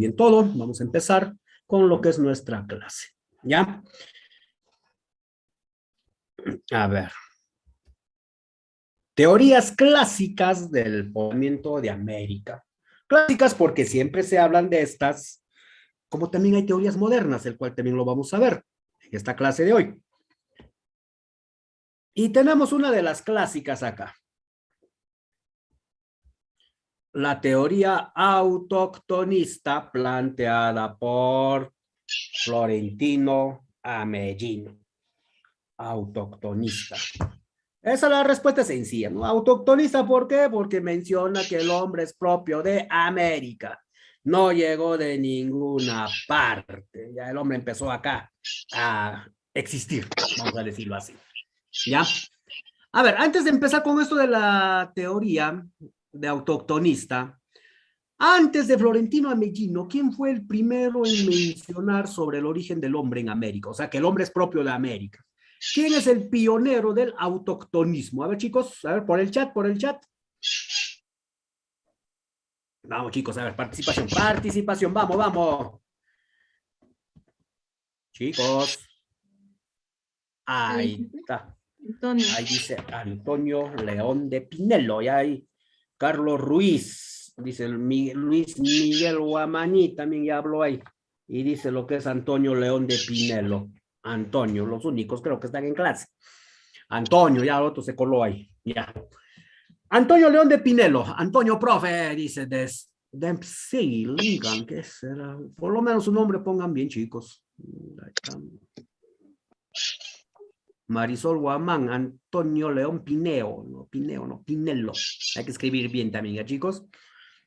bien todo, vamos a empezar con lo que es nuestra clase, ¿ya? A ver. Teorías clásicas del poblamiento de América. Clásicas porque siempre se hablan de estas, como también hay teorías modernas, el cual también lo vamos a ver en esta clase de hoy. Y tenemos una de las clásicas acá. La teoría autoctonista planteada por Florentino Amellino. Autoctonista. Esa es la respuesta sencilla, ¿no? Autoctonista, ¿por qué? Porque menciona que el hombre es propio de América. No llegó de ninguna parte. Ya el hombre empezó acá a existir, vamos a decirlo así. ¿Ya? A ver, antes de empezar con esto de la teoría de autoctonista, antes de Florentino Amellino, ¿quién fue el primero en mencionar sobre el origen del hombre en América? O sea, que el hombre es propio de América. ¿Quién es el pionero del autoctonismo? A ver, chicos, a ver, por el chat, por el chat. Vamos, chicos, a ver, participación, participación, vamos, vamos. Chicos. Ahí está. Antonio. Ahí dice Antonio León de Pinelo. Y ahí Carlos Ruiz. Dice Luis Miguel Guamaní, también ya habló ahí. Y dice lo que es Antonio León de Pinelo. Antonio, los únicos creo que están en clase. Antonio, ya el otro se coló ahí. Ya. Antonio León de Pinelo. Antonio, profe, dice Dempsey Lincoln. ¿Qué será? Por lo menos su nombre pongan bien, chicos. Marisol Guamán, Antonio León Pineo, no Pineo, no Pinelo. Hay que escribir bien también, ¿ya, chicos?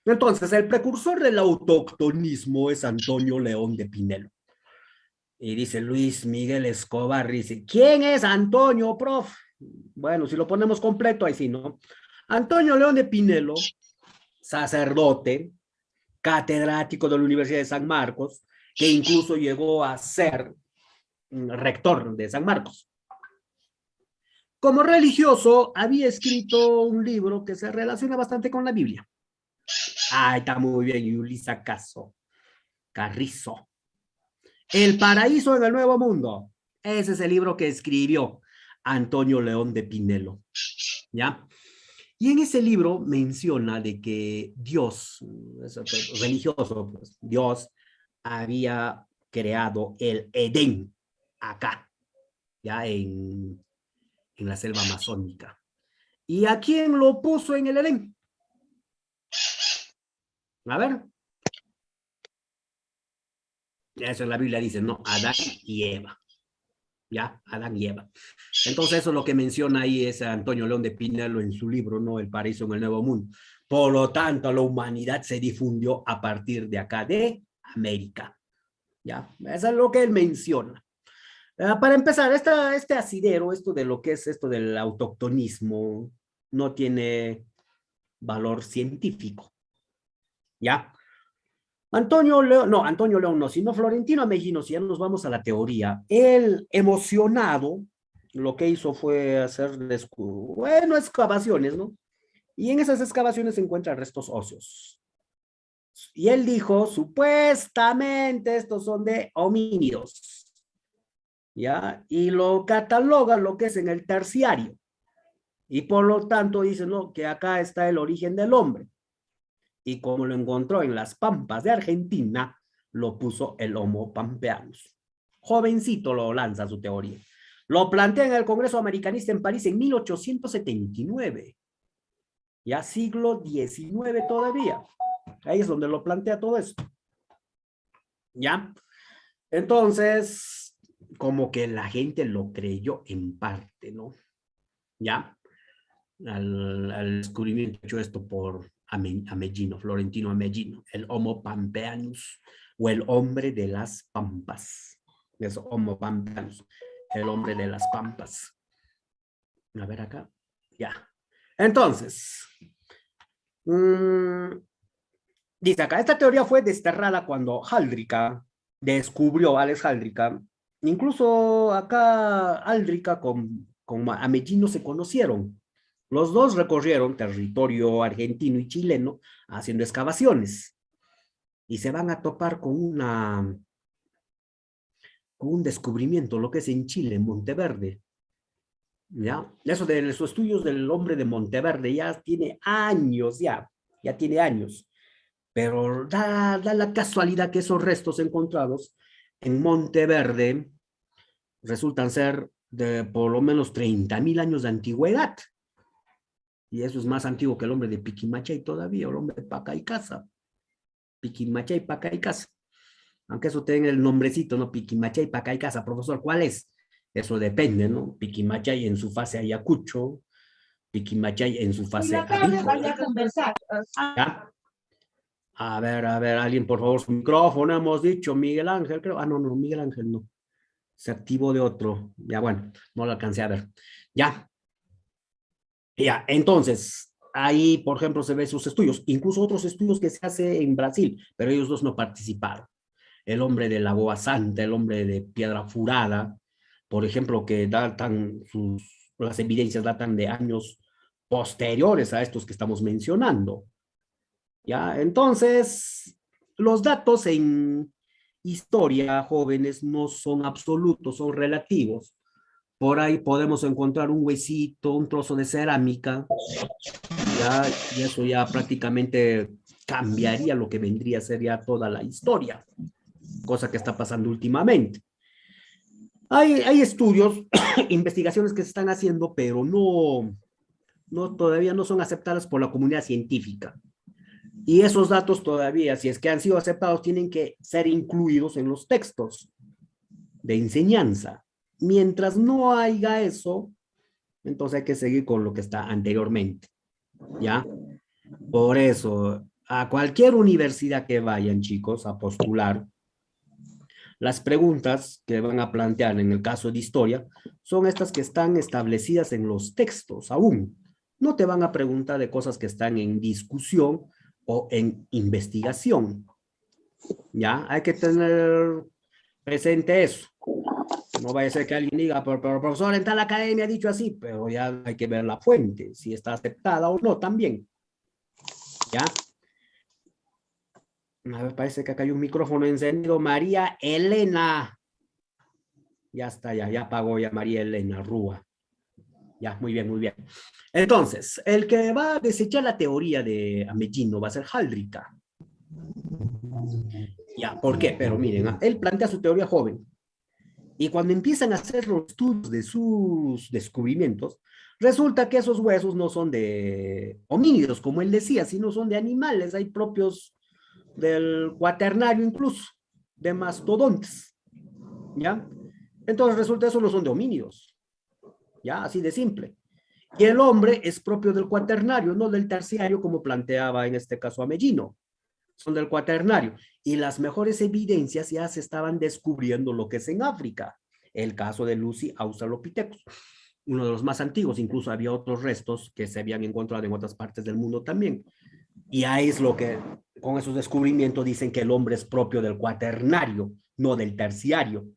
Entonces, el precursor del autoctonismo es Antonio León de Pinelo. Y dice Luis Miguel Escobar, dice, ¿quién es Antonio, prof? Bueno, si lo ponemos completo, ahí sí, ¿no? Antonio León de Pinelo, sacerdote, catedrático de la Universidad de San Marcos, que incluso llegó a ser rector de San Marcos. Como religioso, había escrito un libro que se relaciona bastante con la Biblia. Ah, está muy bien, Yulisa Carrizo. El paraíso en el Nuevo Mundo. Ese es el libro que escribió Antonio León de Pinelo. ¿Ya? Y en ese libro menciona de que Dios, religioso, pues, Dios había creado el Edén acá, ya en la selva amazónica. ¿Y a quién lo puso en el Edén? A ver. Eso en la Biblia dice, ¿no? Adán y Eva. ¿Ya? Adán y Eva. Entonces eso es lo que menciona ahí es Antonio León de Pinelo en su libro, ¿no? El paraíso en el Nuevo Mundo. Por lo tanto, la humanidad se difundió a partir de acá, de América. ¿Ya? Eso es lo que él menciona. Para empezar, este asidero, esto de lo que es esto del autoctonismo, no tiene valor científico. ¿Ya? Antonio León no, sino Florentino Amellino, si ya nos vamos a la teoría, él emocionado, lo que hizo fue hacer, bueno, excavaciones, ¿no? Y en esas excavaciones se encuentran restos óseos. Y él dijo, supuestamente estos son de homínidos, ¿ya? Y lo cataloga lo que es en el terciario. Y por lo tanto dice, no, que acá está el origen del hombre. Y como lo encontró en las pampas de Argentina, lo puso el Homo pampeanus. Jovencito lo lanza su teoría. Lo plantea en el Congreso Americanista en París en 1879. Ya siglo XIX todavía. Ahí es donde lo plantea todo esto. ¿Ya? Entonces, como que la gente lo creyó en parte, ¿no? ¿Ya? Al descubrimiento hecho esto por Amellino, Florentino Amellino, el Homo pampeanus o el hombre de las pampas. Es Homo pampeanus, el hombre de las pampas. A ver acá, ya. Entonces, dice acá, esta teoría fue desterrada cuando Haldrika descubrió, Alex Haldrika, incluso acá Haldrika con Amellino se conocieron. Los dos recorrieron territorio argentino y chileno haciendo excavaciones. y se van a topar con un descubrimiento, lo que es en Chile, en Monteverde. ¿Ya? Eso de los estudios del hombre de Monteverde ya tiene años, ya tiene años. Pero da la casualidad que esos restos encontrados en Monteverde resultan ser de por lo menos 30.000 años de antigüedad. Y eso es más antiguo que el hombre de Piquimachay todavía, el hombre de Pacaicasa. Piquimachay, Pacaicasa. Aunque eso tenga el nombrecito, ¿no? Piquimachay, Pacaicasa. Profesor, ¿cuál es? Eso depende, ¿no? Piquimachay en su fase Ayacucho, Piquimachay en su fase agrícola. Vaya a conversar. ¿Ya? A ver, alguien, por favor, su micrófono, hemos dicho, Miguel Ángel, creo. Ah, no, no, Miguel Ángel no. Se activó de otro. Ya, bueno, no lo alcancé a ver. Ya. Ya, entonces, ahí, por ejemplo, se ve sus estudios, incluso otros estudios que se hace en Brasil, pero ellos dos no participaron. El hombre de Lagoa Santa, el hombre de Piedra Furada, por ejemplo, que datan las evidencias datan de años posteriores a estos que estamos mencionando. ¿Ya? Entonces, los datos en historia, jóvenes, no son absolutos, son relativos. Por ahí podemos encontrar un huesito, un trozo de cerámica, ¿ya? Y eso ya prácticamente cambiaría lo que vendría a ser ya toda la historia, cosa que está pasando últimamente. Hay estudios, investigaciones que se están haciendo, pero todavía no son aceptadas por la comunidad científica. Y esos datos todavía, si es que han sido aceptados, tienen que ser incluidos en los textos de enseñanza. Mientras no haya eso, entonces hay que seguir con lo que está anteriormente, ¿ya? Por eso, a cualquier universidad que vayan, chicos, a postular, las preguntas que van a plantear en el caso de historia son estas que están establecidas en los textos aún. No te van a preguntar de cosas que están en discusión o en investigación. ¿Ya? Hay que tener presente eso. No vaya a ser que alguien diga, pero profesor, en tal academia ha dicho así, pero ya hay que ver la fuente, si está aceptada o no también. ¿Ya? A ver, parece que acá hay un micrófono encendido. María Elena. Ya está, ya apagó ya María Elena Rúa. Ya, muy bien, muy bien. Entonces, el que va a desechar la teoría de Ameghino va a ser Haldrika. Ya, ¿por qué? Pero miren, él plantea su teoría joven. Y cuando empiezan a hacer los estudios de sus descubrimientos, resulta que esos huesos no son de homínidos, como él decía, sino son de animales. Hay propios del cuaternario incluso, de mastodontes. ¿Ya? Entonces resulta que esos no son de homínidos. ¿Ya? Así de simple. Y el hombre es propio del cuaternario, no del terciario, como planteaba en este caso Ameghino. Son del cuaternario. Y las mejores evidencias ya se estaban descubriendo lo que es en África. El caso de Lucy Australopithecus, uno de los más antiguos. Incluso había otros restos que se habían encontrado en otras partes del mundo también. Y ahí es lo que, con esos descubrimientos, dicen que el hombre es propio del cuaternario, no del terciario,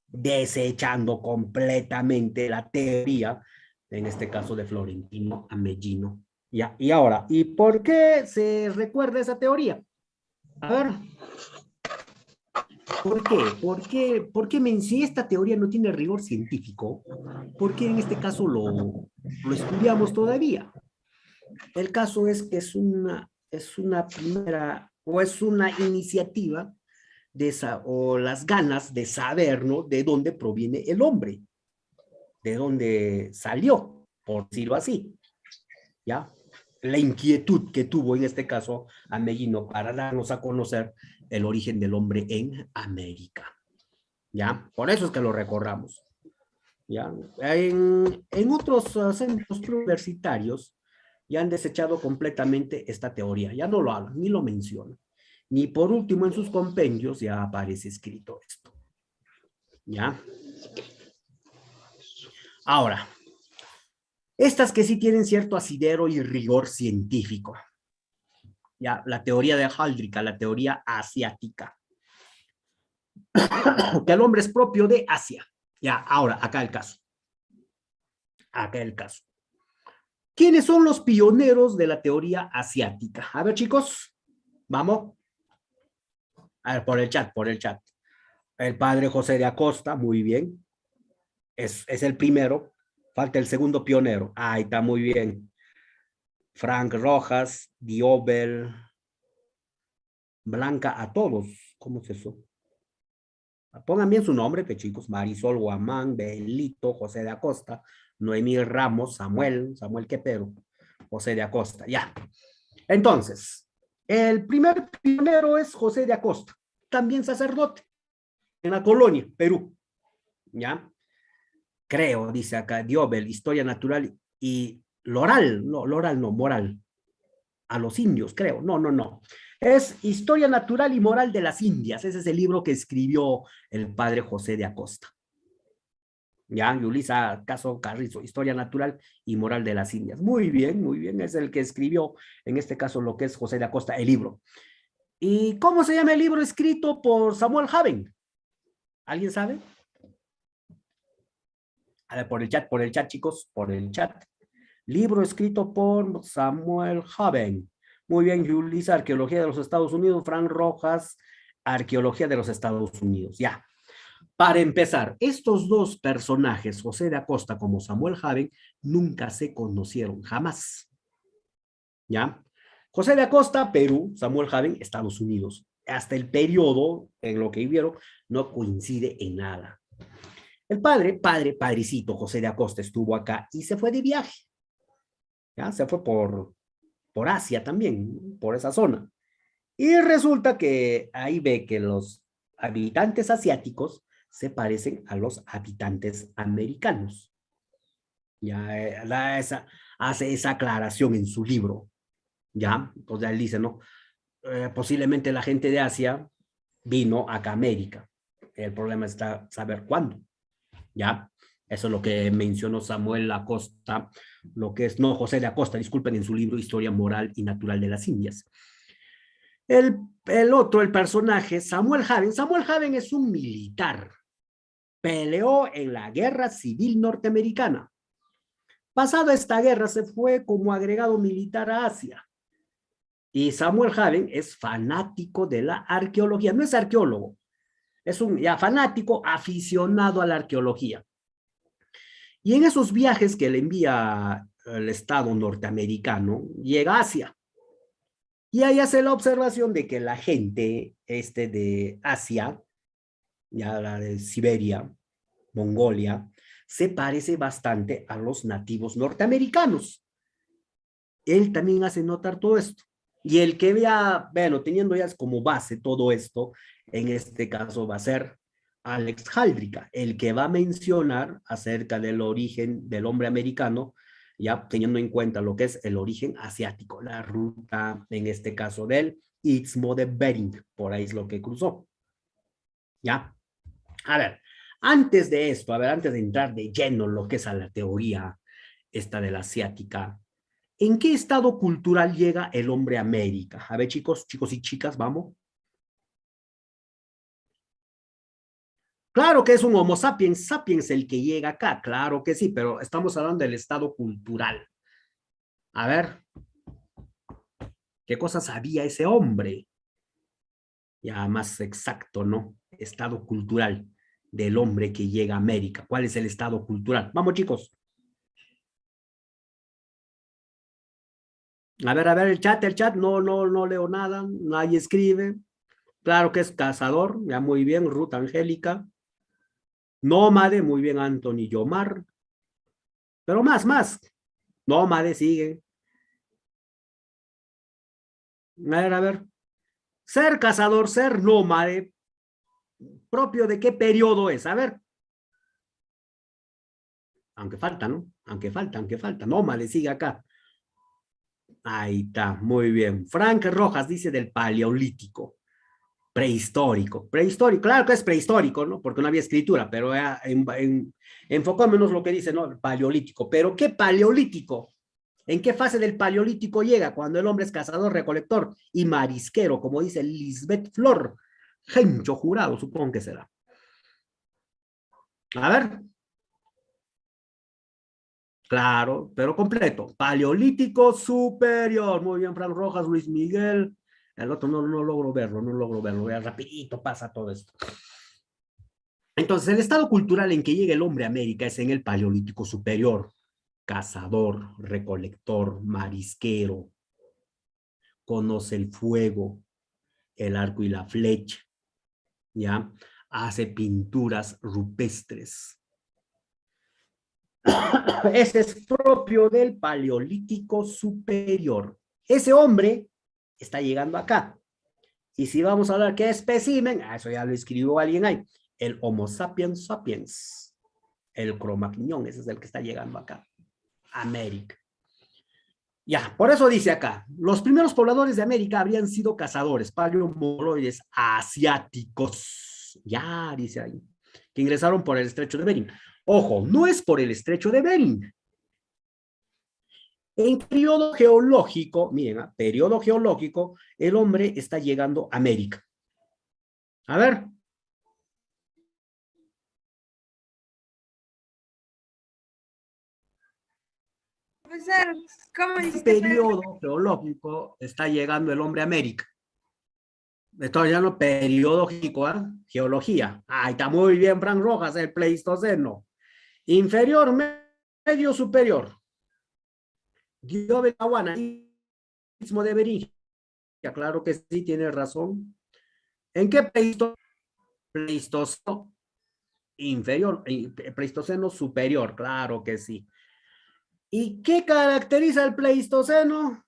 desechando completamente la teoría, en este caso de Florentino Ameghino. Ya, y ahora, ¿y por qué se recuerda esa teoría? A ver, ¿por qué? ¿Por qué si esta teoría no tiene rigor científico? ¿Por qué en este caso lo estudiamos todavía? El caso es que es una primera o es una iniciativa de o las ganas de saber, ¿no? De dónde proviene el hombre, de dónde salió, por decirlo así, ¿ya? La inquietud que tuvo en este caso Ameghino para darnos a conocer el origen del hombre en América, ¿ya? Por eso es que lo recordamos, ¿ya? En otros centros universitarios ya han desechado completamente esta teoría, ya no lo hablan, ni lo mencionan. Ni por último en sus compendios ya aparece escrito esto, ¿ya? Ahora, estas que sí tienen cierto asidero y rigor científico, ya, la teoría de Haldrika, la teoría asiática, que el hombre es propio de Asia. Ya, ahora, acá el caso. Acá el caso. ¿Quiénes son los pioneros de la teoría asiática? A ver, chicos, vamos. A ver, por el chat, por el chat. El padre José de Acosta, muy bien. Es el primero. Falta el segundo pionero. Ahí está, muy bien. Frank Rojas, Diobel, Blanca, a todos. ¿Cómo es eso? Pongan bien su nombre, que chicos. Marisol Guamán, Belito, José de Acosta, Noemí Ramos, Samuel Quepero, José de Acosta. Ya. Entonces, el primer pionero es José de Acosta, también sacerdote en la colonia, Perú. ¿Ya? Creo, dice acá, Diobel, Historia Natural y Loral no, Moral, a los indios, creo, no. Es Historia Natural y Moral de las Indias, ese es el libro que escribió el padre José de Acosta. Ya, Yulisa Caso Carrizo, Historia Natural y Moral de las Indias. Muy bien, es el que escribió, en este caso, lo que es José de Acosta, el libro. ¿Y cómo se llama el libro escrito por Samuel Haven? ¿Alguien sabe? A ver, por el chat, chicos, por el chat. Libro escrito por Samuel Haven. Muy bien, Yulisa, Arqueología de los Estados Unidos, Frank Rojas, Arqueología de los Estados Unidos. Ya. Para empezar, estos dos personajes, José de Acosta como Samuel Haven, nunca se conocieron, jamás. ¿Ya? José de Acosta, Perú, Samuel Haven, Estados Unidos. Hasta el periodo en lo que vivieron no coincide en nada. El padrecito José de Acosta estuvo acá y se fue de viaje. ¿Ya? Se fue por Asia también, por esa zona. Y resulta que ahí ve que los habitantes asiáticos se parecen a los habitantes americanos. Ya hace esa aclaración en su libro. Ya, entonces él dice, ¿no? Posiblemente la gente de Asia vino acá a América. El problema está saber cuándo. Ya, eso es lo que mencionó Samuel Acosta, lo que es, no, José de Acosta, disculpen, en su libro Historia Moral y Natural de las Indias. El otro, el personaje, Samuel Haven es un militar. Peleó en la Guerra Civil Norteamericana. Pasada esta guerra se fue como agregado militar a Asia. Y Samuel Haven es fanático de la arqueología. No es arqueólogo, es un ya fanático aficionado a la arqueología. Y en esos viajes que le envía el Estado norteamericano, llega a Asia. Y ahí hace la observación de que la gente de Asia, ya la de Siberia, Mongolia, se parece bastante a los nativos norteamericanos. Él también hace notar todo esto. Y el que vea, bueno, teniendo ya como base todo esto, en este caso va a ser Alex Haldrika, el que va a mencionar acerca del origen del hombre americano, ya teniendo en cuenta lo que es el origen asiático, la ruta, en este caso del Istmo de Bering, por ahí es lo que cruzó. ¿Ya? A ver, antes de esto, a ver, antes de entrar de lleno en lo que es a la teoría esta de la asiática, ¿en qué estado cultural llega el hombre a América? A ver, chicos y chicas, vamos. Claro que es un Homo sapiens sapiens el que llega acá, claro que sí, pero estamos hablando del estado cultural. A ver, ¿qué cosa sabía ese hombre? Ya más exacto, ¿no? Estado cultural del hombre que llega a América. ¿Cuál es el estado cultural? Vamos, chicos. A ver, el chat, no leo nada, nadie escribe. Claro que es cazador, ya muy bien, Ruth Angélica. Nómade, muy bien, Anthony Yomar. Pero más. Nómade sigue. A ver. Ser cazador, ser nómade, propio de qué periodo es. A ver. Aunque falta, ¿no? Aunque falta. Nómade sigue acá. Ahí está, muy bien. Frank Rojas dice del paleolítico. Prehistórico, claro que es prehistórico, ¿no? Porque no había escritura, pero enfocémonos lo que dice, ¿no? El paleolítico. ¿Pero qué paleolítico? ¿En qué fase del paleolítico llega? Cuando el hombre es cazador, recolector y marisquero, como dice Lisbeth Flor. Gencho Jurado, supongo que será. A ver. Claro, pero completo. Paleolítico superior. Muy bien, Fran Rojas, Luis Miguel. El otro no logro verlo, no logro verlo. Ya rapidito pasa todo esto. Entonces, el estado cultural en que llega el hombre a América es en el Paleolítico Superior. Cazador, recolector, marisquero, conoce el fuego, el arco y la flecha, ¿ya? Hace pinturas rupestres. Ese es propio del Paleolítico Superior. Ese hombre está llegando acá. Y si vamos a hablar qué espécimen, eso ya lo escribió alguien ahí, el Homo sapiens sapiens, el Cro-Magnon, ese es el que está llegando acá, América. Ya, por eso dice acá, los primeros pobladores de América habrían sido cazadores, paleomongoloides asiáticos, ya dice ahí, que ingresaron por el estrecho de Bering. Ojo, no es por el estrecho de Bering. En periodo geológico, miren, periodo geológico, el hombre está llegando a América. A ver. Profesor, ¿cómo ¿Qué dice? periodo geológico está llegando el hombre a América? Estoy hablando periodológico, ¿eh? Geología. Ahí está muy bien, Fran Rojas, el Pleistoceno. Inferior, medio, superior. Dio Benaguana, istmo de Beringia. Claro que sí, tiene razón. ¿En qué Pleistoceno inferior? Pleistoceno superior, claro que sí. ¿Y qué caracteriza el Pleistoceno?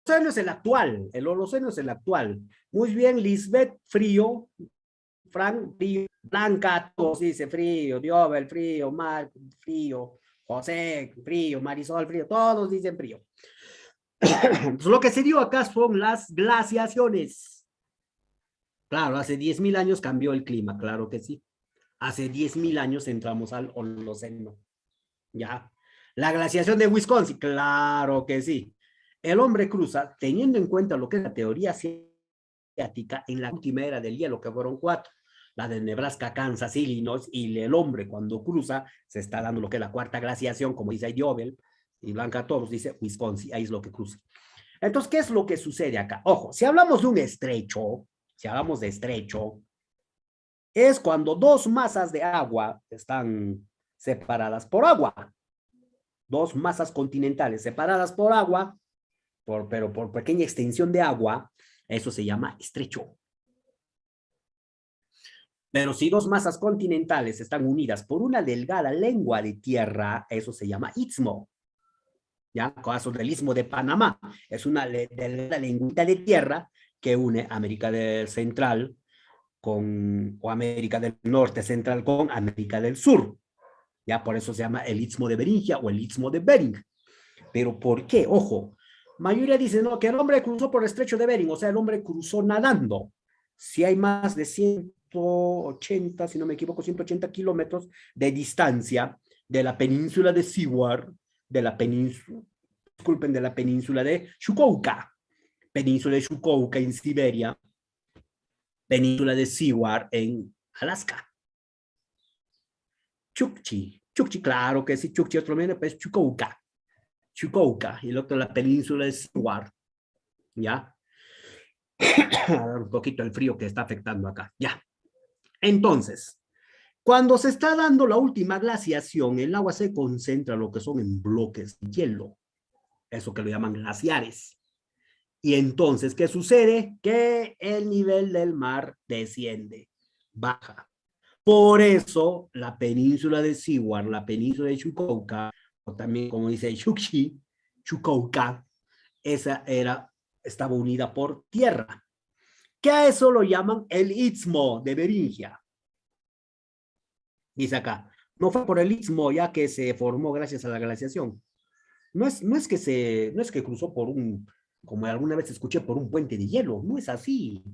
Holoceno es el actual, el Holoceno es el actual. Muy bien, Lisbeth, frío, Frank, frío, Blanca, todos dice frío, Diobel, frío, Mar, frío, José, frío, Marisol, frío, todos dicen frío. Pues lo que se dio acá son las glaciaciones. Claro, hace 10.000 años cambió el clima, claro que sí. Hace 10.000 años entramos al Holoceno. ¿Ya? La glaciación de Wisconsin, claro que sí. El hombre cruza, teniendo en cuenta lo que es la teoría asiática, en la última era del hielo, que fueron 4, la de Nebraska, Kansas, Illinois, y el hombre cuando cruza, se está dando lo que es la cuarta glaciación, como dice Diobel, y Blanca Toros dice Wisconsin, ahí es lo que cruza. Entonces, ¿qué es lo que sucede acá? Ojo, si hablamos de un estrecho, si hablamos de estrecho, es cuando dos masas de agua están separadas por agua. Dos masas continentales separadas por agua, pero por pequeña extensión de agua, eso se llama estrecho. Pero si dos masas continentales están unidas por una delgada lengua de tierra, eso se llama istmo. ¿Ya? Caso del istmo de Panamá, es una delgada lengüita de tierra que une América del Central o América del Norte Central con América del Sur. Ya por eso se llama el istmo de Beringia o el istmo de Bering. Pero ¿por qué? Ojo, mayoría dice no, que el hombre cruzó por el estrecho de Bering, o sea, el hombre cruzó nadando. Si hay más de 180, si no me equivoco, 180 kilómetros de distancia de la península de Seward, de la península, disculpen, de la península de Chukotka, península de Chukotka en Siberia, península de Seward en Alaska. Chukchi, claro que sí, Chukchi, otro nombre, pues Chukotka. Chukotka, y el otro la península de Seward, ¿ya? Un poquito el frío que está afectando acá, ya. Entonces, cuando se está dando la última glaciación, el agua se concentra lo que son en bloques de hielo, eso que lo llaman glaciares. Y entonces, ¿qué sucede? Que el nivel del mar desciende, baja. Por eso, la península de Seward, la península de Chukotka, o también como dice Chukchi, Chukotka, estaba unida por tierra, que a eso lo llaman el istmo de Beringia. Dice acá, no fue por el istmo ya que se formó gracias a la glaciación. No es que cruzó por como alguna vez escuché, por un puente de hielo. No es así.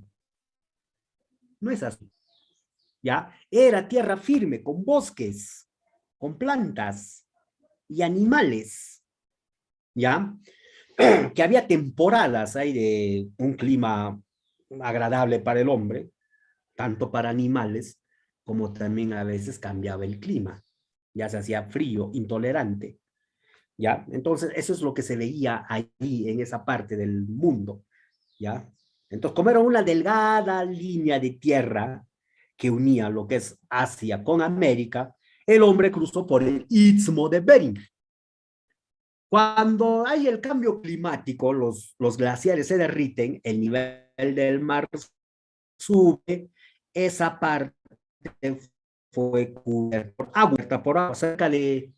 No es así. ¿Ya? Era tierra firme, con bosques, con plantas y animales. ¿Ya? Que había temporadas ahí de un clima agradable para el hombre, tanto para animales, como también a veces cambiaba el clima. Ya se hacía frío, intolerante. ¿ya? Entonces, eso es lo que se veía ahí en esa parte del mundo, ¿ya? Entonces, como era una delgada línea de tierra que unía lo que es Asia con América, el hombre cruzó por el Istmo de Bering. Cuando hay el cambio climático, los glaciares se derriten, el nivel del mar sube, esa parte fue cubierta por agua, cerca de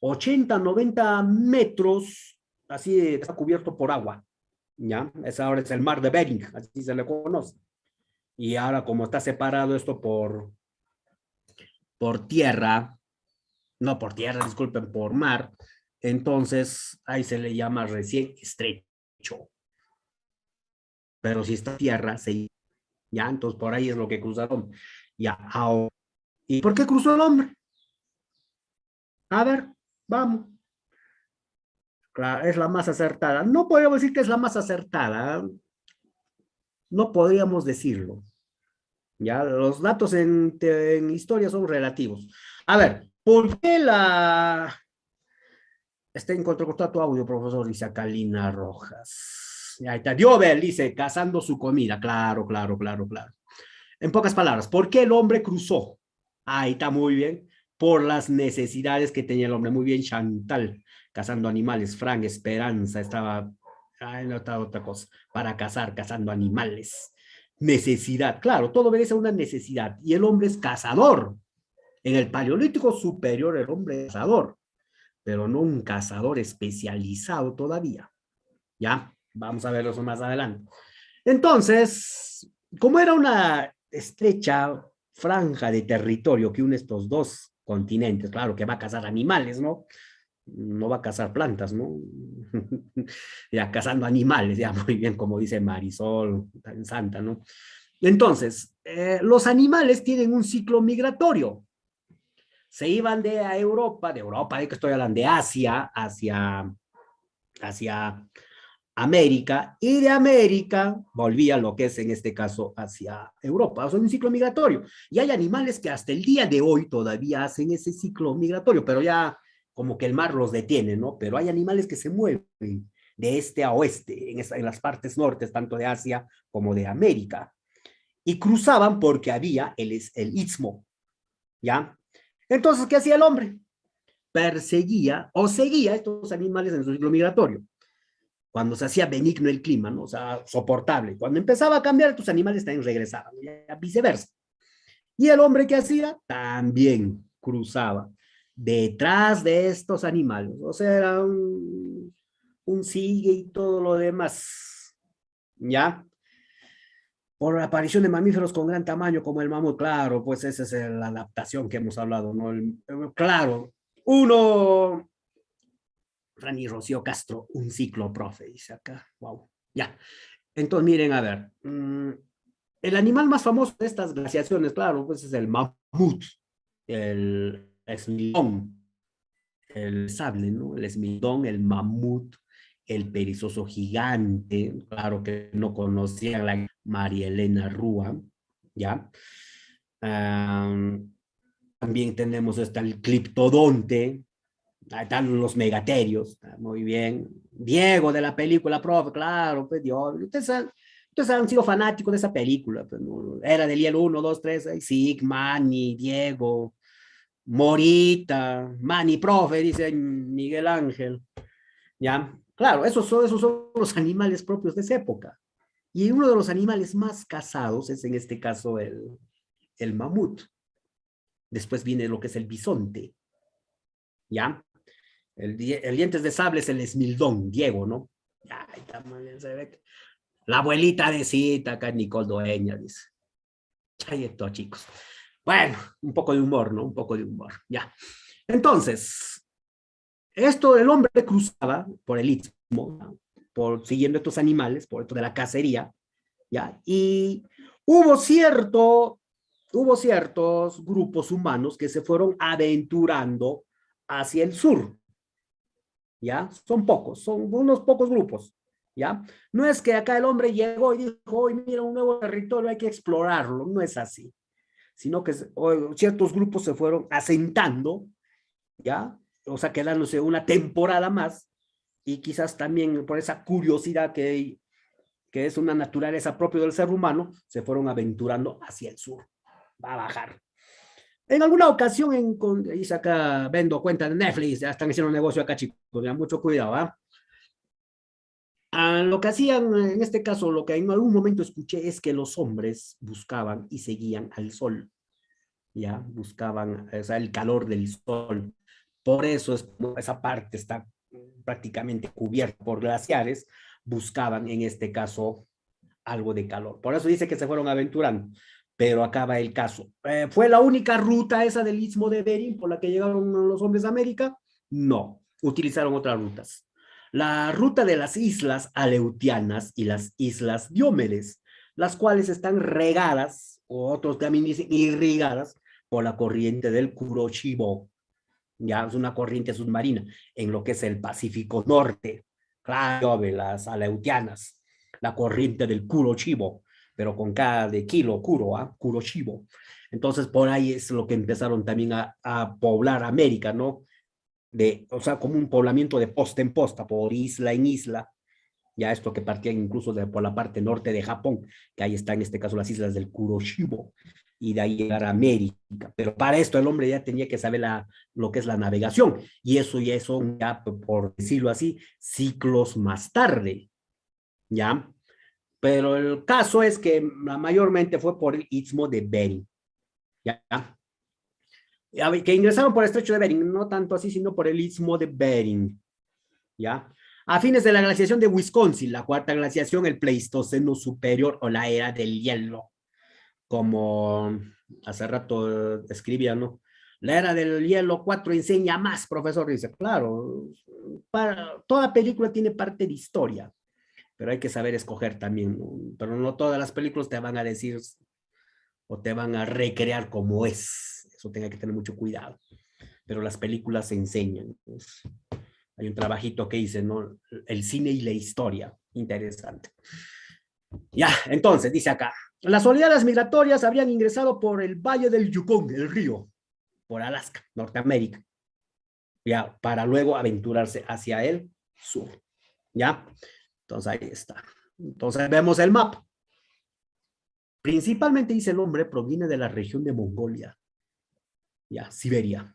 80, 90 metros, así está cubierto por agua, ¿ya? Esa ahora es el mar de Bering, así se le conoce. Y ahora como está separado esto por tierra, no por tierra, disculpen, por mar, entonces ahí se le llama recién estrecho. Pero si está tierra, se, ya, entonces por ahí es lo que cruzaron. Ya, ahora. ¿Y por qué cruzó el hombre? A ver, vamos. Claro, es la más acertada. No podríamos decir que es la más acertada. No podríamos decirlo. Ya, los datos en historia son relativos. A ver, ¿por qué la... Está en contracortado tu audio, profesor, dice acá Lina Rojas. Ahí está. Diobel dice, cazando su comida. Claro, claro, claro, claro. En pocas palabras, ¿por qué el hombre cruzó? Ahí está muy bien. Por las necesidades que tenía el hombre. Muy bien, Chantal. Cazando animales. Frank Esperanza estaba... Ay, no está otra cosa. Para cazar, cazando animales. Necesidad. Claro, todo obedece a una necesidad. Y el hombre es cazador. En el Paleolítico superior, el hombre es cazador. Pero no un cazador especializado todavía. ¿Ya? Vamos a verlo eso más adelante. Entonces, como era una estrecha franja de territorio que une estos dos continentes, claro que va a cazar animales, ¿no? No va a cazar plantas, ¿no? Ya cazando animales, ya muy bien, como dice Marisol, tan santa, ¿no? Entonces, los animales tienen un ciclo migratorio. Se iban de Europa, de que estoy hablando, de Asia, hacia América, y de América volvía lo que es en este caso hacia Europa. O sea, un ciclo migratorio. Y hay animales que hasta el día de hoy todavía hacen ese ciclo migratorio, pero ya como que el mar los detiene, ¿no? Pero hay animales que se mueven de este a oeste, en las partes nortes, tanto de Asia como de América. Y cruzaban porque había el istmo, ¿ya? Entonces, ¿qué hacía el hombre? Perseguía o seguía a estos animales en su ciclo migratorio cuando se hacía benigno el clima, ¿no? O sea, soportable. Cuando empezaba a cambiar, tus animales también regresaban, y viceversa. Y el hombre que hacía también cruzaba detrás de estos animales. O sea, era un sigue y todo lo demás. ¿Ya? Por la aparición de mamíferos con gran tamaño como el mamut, claro, pues esa es la adaptación que hemos hablado, ¿no? Claro, uno Rani Rocío Castro, un ciclo, profe, dice acá. Wow. Ya. Entonces, miren, a ver. El animal más famoso de estas glaciaciones, claro, pues es el mamut, el esmilón, el sable, ¿no? El esmilón, el mamut, el perezoso gigante, claro que no conocía a la María Elena Rúa, ¿ya? También tenemos hasta el cliptodonte, ahí están los megaterios, muy bien. Diego de la película, profe, claro, pues Dios, ustedes han sido fanáticos de esa película, pues, ¿no? Era del Hielo 1, 2, 3, sí, Manny, Diego, Morita, Manny, profe, dice Miguel Ángel, ¿ya? Claro, esos son los animales propios de esa época. Y uno de los animales más cazados es en este caso el mamut. Después viene lo que es el bisonte, ¿ya? El dientes de sable es el esmildón, Diego, ¿no? Ay, se ve. La abuelita de cita, acá Nicole Dueña, dice. Ahí está, chicos. Bueno, un poco de humor, ¿no? Un poco de humor, ya. Entonces, el hombre cruzaba por el istmo, ¿no? Siguiendo estos animales, por esto de la cacería, ¿ya? Y hubo ciertos grupos humanos que se fueron aventurando hacia el sur, ¿ya? Son pocos, son unos pocos grupos, ¿ya? No es que acá el hombre llegó y dijo, hoy mira un nuevo territorio, hay que explorarlo, no es así, sino que ciertos grupos se fueron asentando, ¿ya? o sea, quedándose una temporada más, y quizás también por esa curiosidad que es una naturaleza propia del ser humano, se fueron aventurando hacia el sur, va a bajar. En alguna ocasión, dice acá, vendo cuenta de Netflix, ya están haciendo un negocio acá, chicos, ya mucho cuidado, ¿ah? Lo que hacían, en este caso, lo que en algún momento escuché es que los hombres buscaban y seguían al sol, ya, buscaban, o sea, el calor del sol. Por eso es como esa parte está prácticamente cubierta por glaciares, buscaban en este caso algo de calor. Por eso dice que se fueron aventurando, pero acaba el caso. ¿Fue la única ruta esa del Istmo de Bering por la que llegaron los hombres a América? No, utilizaron otras rutas. La ruta de las islas Aleutianas y las islas Diómedes, las cuales están regadas, o otros también dicen irrigadas, por la corriente del Kuroshimo. Ya es una corriente submarina en lo que es el Pacífico Norte. Claro, de las Aleutianas, la corriente del Kuroshimo, pero con cada de kilo, Kuroshimo. Entonces, por ahí es lo que empezaron también a poblar América, ¿no? O sea, como un poblamiento de posta en posta, por isla en isla, ya esto que partía incluso por la parte norte de Japón, que ahí está en este caso las islas del Kuroshimo, y de ahí llegar a América. Pero para esto el hombre ya tenía que saber lo que es la navegación, y eso ya son, ya, por decirlo así, siglos más tarde, ¿ya? Pero el caso es que mayormente fue por el Istmo de Bering, ¿ya? Que ingresaron por el estrecho de Bering, no tanto así, sino por el Istmo de Bering, ¿ya? A fines de la glaciación de Wisconsin, la cuarta glaciación, el Pleistoceno superior o la era del hielo, como hace rato escribía, ¿no? La era del hielo 4 enseña más, profesor, dice, claro, toda película tiene parte de historia, pero hay que saber escoger también, ¿no? Pero no todas las películas te van a decir o te van a recrear como es, eso tenga que tener mucho cuidado, pero las películas enseñan, pues. Hay un trabajito que hice, ¿no? El cine y la historia. Interesante. Ya, entonces, dice acá. Las oleadas migratorias habrían ingresado por el Valle del Yukón, el río, por Alaska, Norteamérica. Ya, para luego aventurarse hacia el sur. Ya, entonces ahí está. Entonces vemos el mapa. Principalmente, dice el hombre, proviene de la región de Mongolia. Ya, Siberia.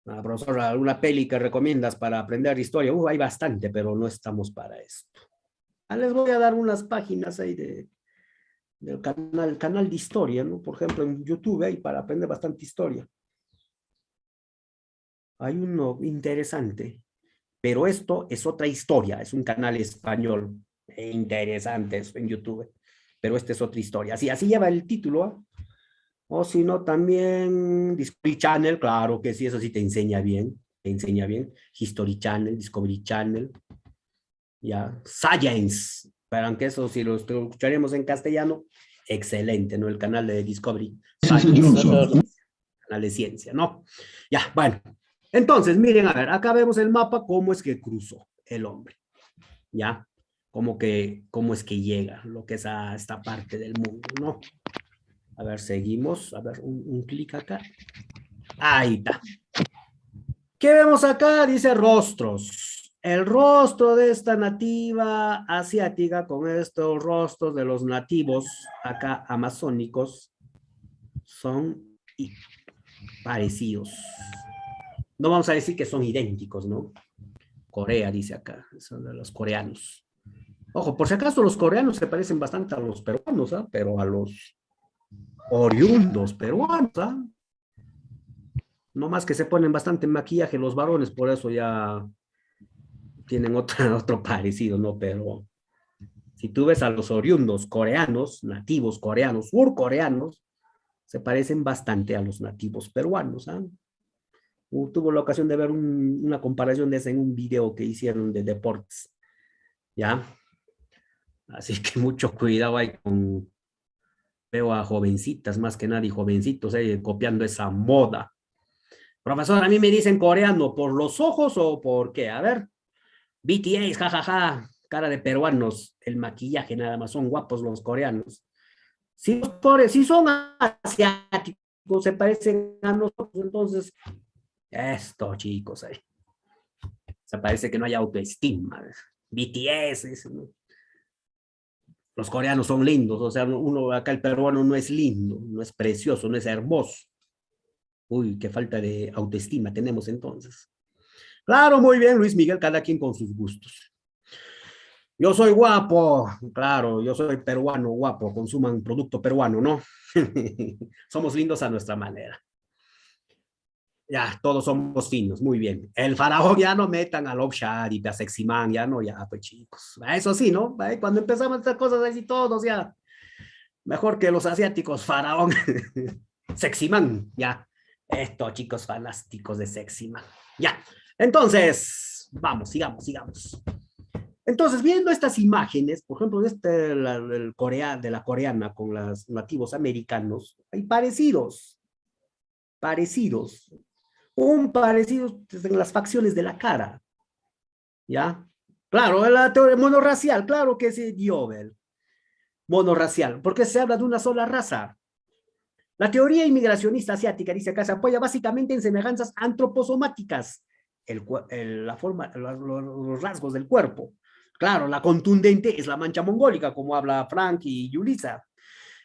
Profesor, ¿alguna peli que recomiendas para aprender historia? Hay bastante, pero no estamos para esto. Les voy a dar unas páginas ahí del canal de historia, ¿no? Por ejemplo, en YouTube hay para aprender bastante historia. Hay uno interesante, pero esto es otra historia, es un canal español interesante eso en YouTube, pero esta es otra historia. Así lleva el título, ¿eh? O si no, también Discovery Channel, claro que sí, eso sí te enseña bien, te enseña bien. History Channel, Discovery Channel, ya. Science, pero aunque eso si lo escucharemos en castellano, excelente, ¿no? El canal de Discovery Science, canal de ciencia, ¿no? Ya, bueno. Entonces, miren, a ver, acá vemos el mapa, cómo es que cruzó el hombre, ¿ya? Cómo es que llega, lo que es a esta parte del mundo, ¿no? A ver, seguimos. A ver, un clic acá. Ahí está. ¿Qué vemos acá? Dice rostros. El rostro de esta nativa asiática con estos rostros de los nativos acá amazónicos son parecidos. No vamos a decir que son idénticos, ¿no? Corea dice acá, son de los coreanos. Ojo, por si acaso los coreanos se parecen bastante a los peruanos, ¿ah? Pero a los oriundos peruanos, ¿ah? No más que se ponen bastante maquillaje los varones, por eso ya tienen otro parecido, ¿no? Pero si tú ves a los oriundos coreanos, nativos coreanos, surcoreanos, se parecen bastante a los nativos peruanos, ¿ah? Tuve la ocasión de ver una comparación de esa en un video que hicieron de deportes, ¿ya? Así que mucho cuidado ahí con, veo a jovencitas más que nadie, jovencitos copiando esa moda. Profesor, a mí me dicen coreano, ¿por los ojos o por qué? A ver, BTS, jajaja, cara de peruanos, el maquillaje nada más, son guapos los coreanos. Si son asiáticos, se parecen a nosotros, entonces, esto, chicos, ahí. Se parece que no hay autoestima. BTS, ¿no? Los coreanos son lindos, o sea, uno acá el peruano no es lindo, no es precioso, no es hermoso. Uy, qué falta de autoestima tenemos entonces. Claro, muy bien, Luis Miguel, cada quien con sus gustos. Yo soy guapo, claro, yo soy peruano, guapo, consuman producto peruano, ¿no? Somos lindos a nuestra manera. Ya, todos somos finos, muy bien. El faraón ya no metan a Love Shady, a Sexy Man, ya no, ya, pues chicos. Eso sí, ¿no? Cuando empezamos estas cosas así todos, ya, mejor que los asiáticos, faraón, Sexy Man, ya. Esto, chicos, fanáticos de Sexy Man. Ya, entonces, vamos, sigamos. Entonces, viendo estas imágenes, por ejemplo, de la coreana con los nativos americanos, hay parecidos. Un parecido en las facciones de la cara, ¿ya? Claro, la teoría monorracial, claro que es Diobel, monorracial, porque se habla de una sola raza. La teoría inmigracionista asiática dice acá se apoya básicamente en semejanzas antroposomáticas, la forma, los rasgos del cuerpo. Claro, la contundente es la mancha mongólica, como habla Frank y Yulisa.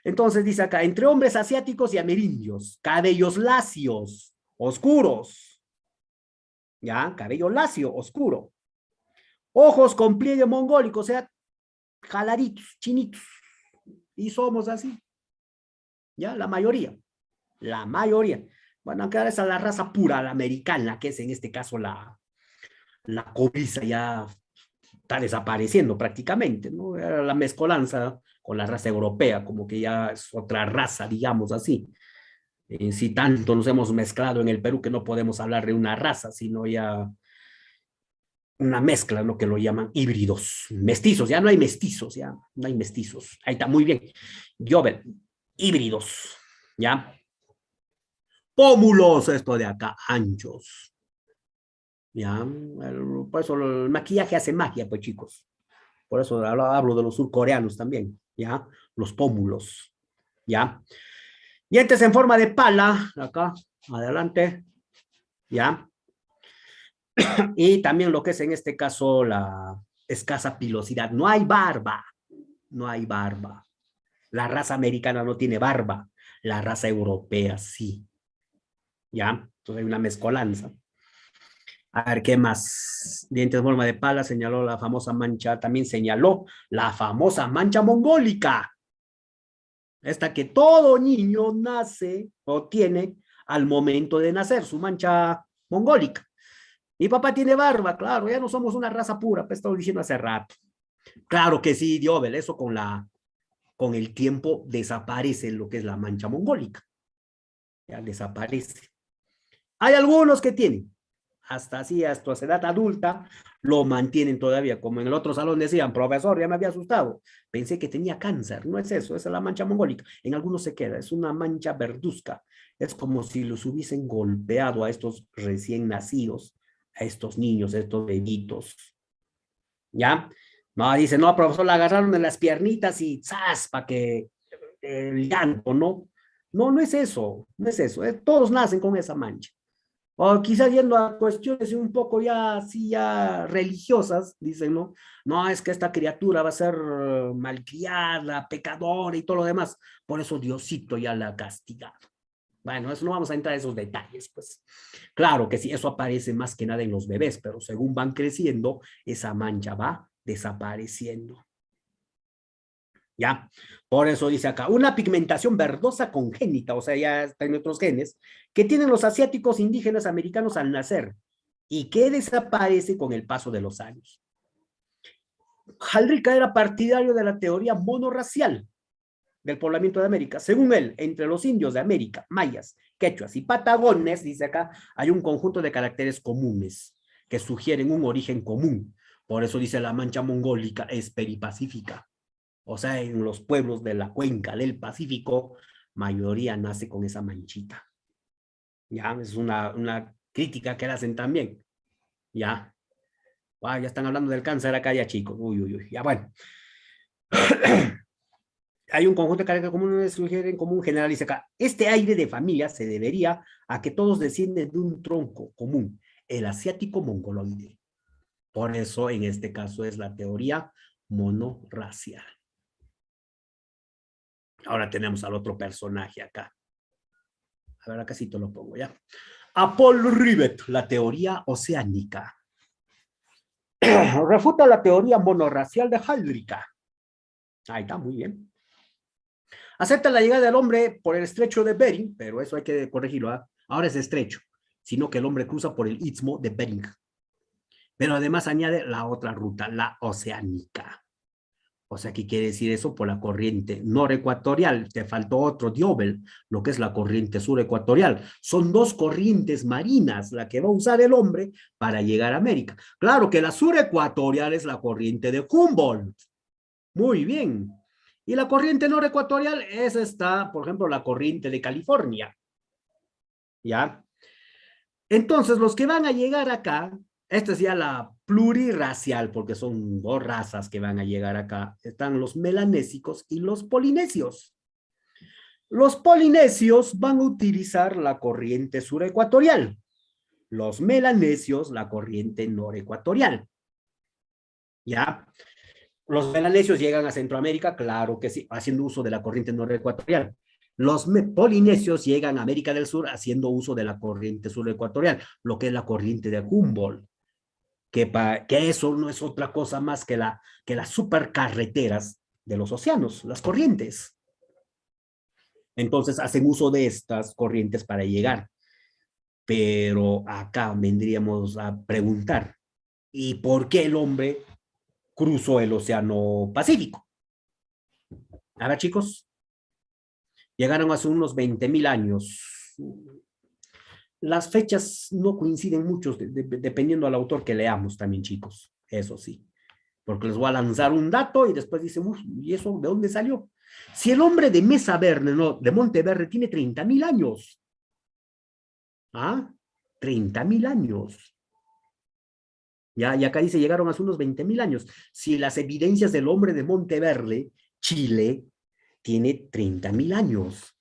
Entonces dice acá, entre hombres asiáticos y amerindios, cabellos lacios, oscuros, ya, cabello lacio, oscuro, ojos con pliegue mongólico, o sea, jaladitos, chinitos, y somos así, ya, la mayoría. Bueno, aunque esa es la raza pura, la americana, que es en este caso la cobriza, ya está desapareciendo prácticamente, ¿no? Era la mezcolanza con la raza europea, como que ya es otra raza, digamos así. Si tanto nos hemos mezclado en el Perú que no podemos hablar de una raza, sino ya una mezcla, lo que lo llaman híbridos, mestizos, ya no hay mestizos, ya no hay mestizos. Ahí está, muy bien. Joven, híbridos, ¿ya? Pómulos, esto de acá, anchos, ¿ya? Por eso el maquillaje hace magia, pues chicos. Por eso hablo de los surcoreanos también, ¿ya? Los pómulos, ¿ya? Dientes en forma de pala, acá, adelante, ¿ya? Y también lo que es en este caso la escasa pilosidad. No hay barba, no hay barba. La raza americana no tiene barba, la raza europea sí. ¿Ya? Entonces hay una mezcolanza. A ver, ¿qué más? Dientes en forma de pala, señaló la famosa mancha, también señaló la famosa mancha mongólica. Esta que todo niño nace o tiene al momento de nacer, su mancha mongólica. Mi papá tiene barba, claro, ya no somos una raza pura, pues estaba diciendo hace rato. Claro que sí, Diobel, eso con el tiempo desaparece lo que es la mancha mongólica. Ya desaparece. Hay algunos que tienen, hasta así, hasta su edad adulta, lo mantienen todavía, como en el otro salón decían, profesor, ya me había asustado, pensé que tenía cáncer, no es eso, esa es la mancha mongólica, en algunos se queda, es una mancha verduzca, es como si los hubiesen golpeado a estos recién nacidos, a estos niños, a estos bebitos, ¿ya? No, dice, no, profesor, la agarraron en las piernitas y ¡zas! Para que el llanto, ¿no? No, no es eso, no es eso, todos nacen con esa mancha. O quizás yendo a cuestiones un poco ya así ya religiosas, dicen, ¿no? No, es que esta criatura va a ser malcriada, pecadora y todo lo demás. Por eso Diosito ya la ha castigado. Bueno, eso no vamos a entrar en esos detalles, pues. Claro que sí, eso aparece más que nada en los bebés, pero según van creciendo, esa mancha va desapareciendo. ¿Ya? Por eso dice acá, una pigmentación verdosa congénita, o sea, ya está en otros genes, que tienen los asiáticos indígenas americanos al nacer y que desaparece con el paso de los años. Halrica era partidario de la teoría monorracial del poblamiento de América. Según él, entre los indios de América, mayas, quechuas y patagones, dice acá, hay un conjunto de caracteres comunes que sugieren un origen común. Por eso dice la mancha mongólica es peripacífica. O sea, en los pueblos de la cuenca del Pacífico, mayoría nace con esa manchita. Ya, es una crítica que le hacen también. Ya, ya están hablando del cáncer acá ya, chicos. Uy, uy, uy, ya bueno. hay un conjunto de caracteres comunes que sugieren como un general, dice acá, este aire de familia se debería a que todos descienden de un tronco común, el asiático mongoloide. Por eso, en este caso, es la teoría monorracial. Ahora tenemos al otro personaje acá. A ver, acá sí te lo pongo ya. A Paul Rivet, la teoría oceánica. Refuta la teoría monorracial de Heidrich. Ahí está, muy bien. Acepta la llegada del hombre por el estrecho de Bering, pero eso hay que corregirlo. ¿eh? Ahora es estrecho, sino que el hombre cruza por el istmo de Bering. Pero además añade la otra ruta, la oceánica. O sea, ¿qué quiere decir eso? Por la corriente norecuatorial. Te faltó otro Diobel, lo que es la corriente surecuatorial. Son dos corrientes marinas, la que va a usar el hombre para llegar a América. Claro que la surecuatorial es la corriente de Humboldt. Muy bien. Y la corriente norecuatorial es esta, por ejemplo, la corriente de California. ¿Ya? Entonces, los que van a llegar acá, esta es ya la plurirracial, porque son dos razas que van a llegar acá. Están los melanésicos y los polinesios. Los polinesios van a utilizar la corriente surecuatorial. Los melanesios, la corriente norecuatorial. ¿Ya? Los melanesios llegan a Centroamérica, claro que sí, haciendo uso de la corriente norecuatorial. Los polinesios llegan a América del Sur haciendo uso de la corriente surecuatorial, lo que es la corriente de Humboldt, que eso no es otra cosa más que las supercarreteras de los océanos, las corrientes. Entonces hacen uso de estas corrientes para llegar. Pero acá vendríamos a preguntar, ¿y por qué el hombre cruzó el Océano Pacífico? A ver, chicos, llegaron hace unos 20.000 años. Las fechas no coinciden mucho, dependiendo del autor que leamos también, chicos. Eso sí. Porque les voy a lanzar un dato y después dicen, ¿y eso de dónde salió? Si el hombre de Mesa Verde, no, de Monteverde, tiene 30.000 años. ¿Ah? 30.000 años. Ya, y acá dice, llegaron hace unos 20.000 años. Si las evidencias del hombre de Monteverde, Chile, tiene 30.000 años.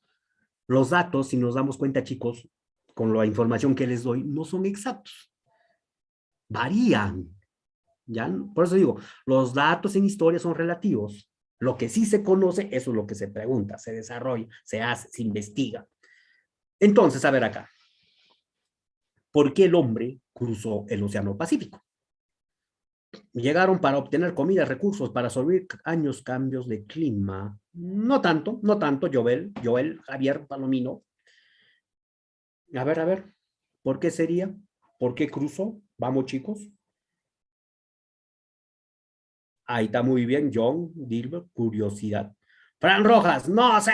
Los datos, si nos damos cuenta, chicos, con la información que les doy, no son exactos. Varían. ¿Ya? Por eso digo, los datos en historia son relativos. Lo que sí se conoce, eso es lo que se pregunta, se desarrolla, se hace, se investiga. Entonces, a ver acá. ¿Por qué el hombre cruzó el Océano Pacífico? Llegaron para obtener comida, recursos, para sobrevivir años cambios de clima. No tanto, no tanto, Joel, Javier Palomino. A ver, ¿por qué sería? ¿Por qué cruzó? Vamos, chicos. Ahí está muy bien, John, Dilbert, curiosidad. Fran Rojas, no sé,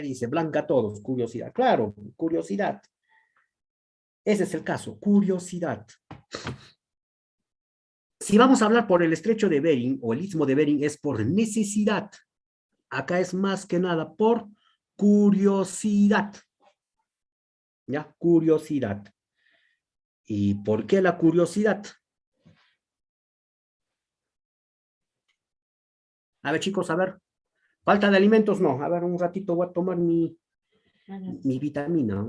dice Blanca todos, curiosidad. Claro, curiosidad. Ese es el caso, curiosidad. Si vamos a hablar por el estrecho de Bering o el istmo de Bering es por necesidad. Acá es más que nada por curiosidad. ¿Ya? Curiosidad. ¿Y por qué la curiosidad? A ver, chicos, a ver. Falta de alimentos, no. A ver, un ratito voy a tomar mi vitamina.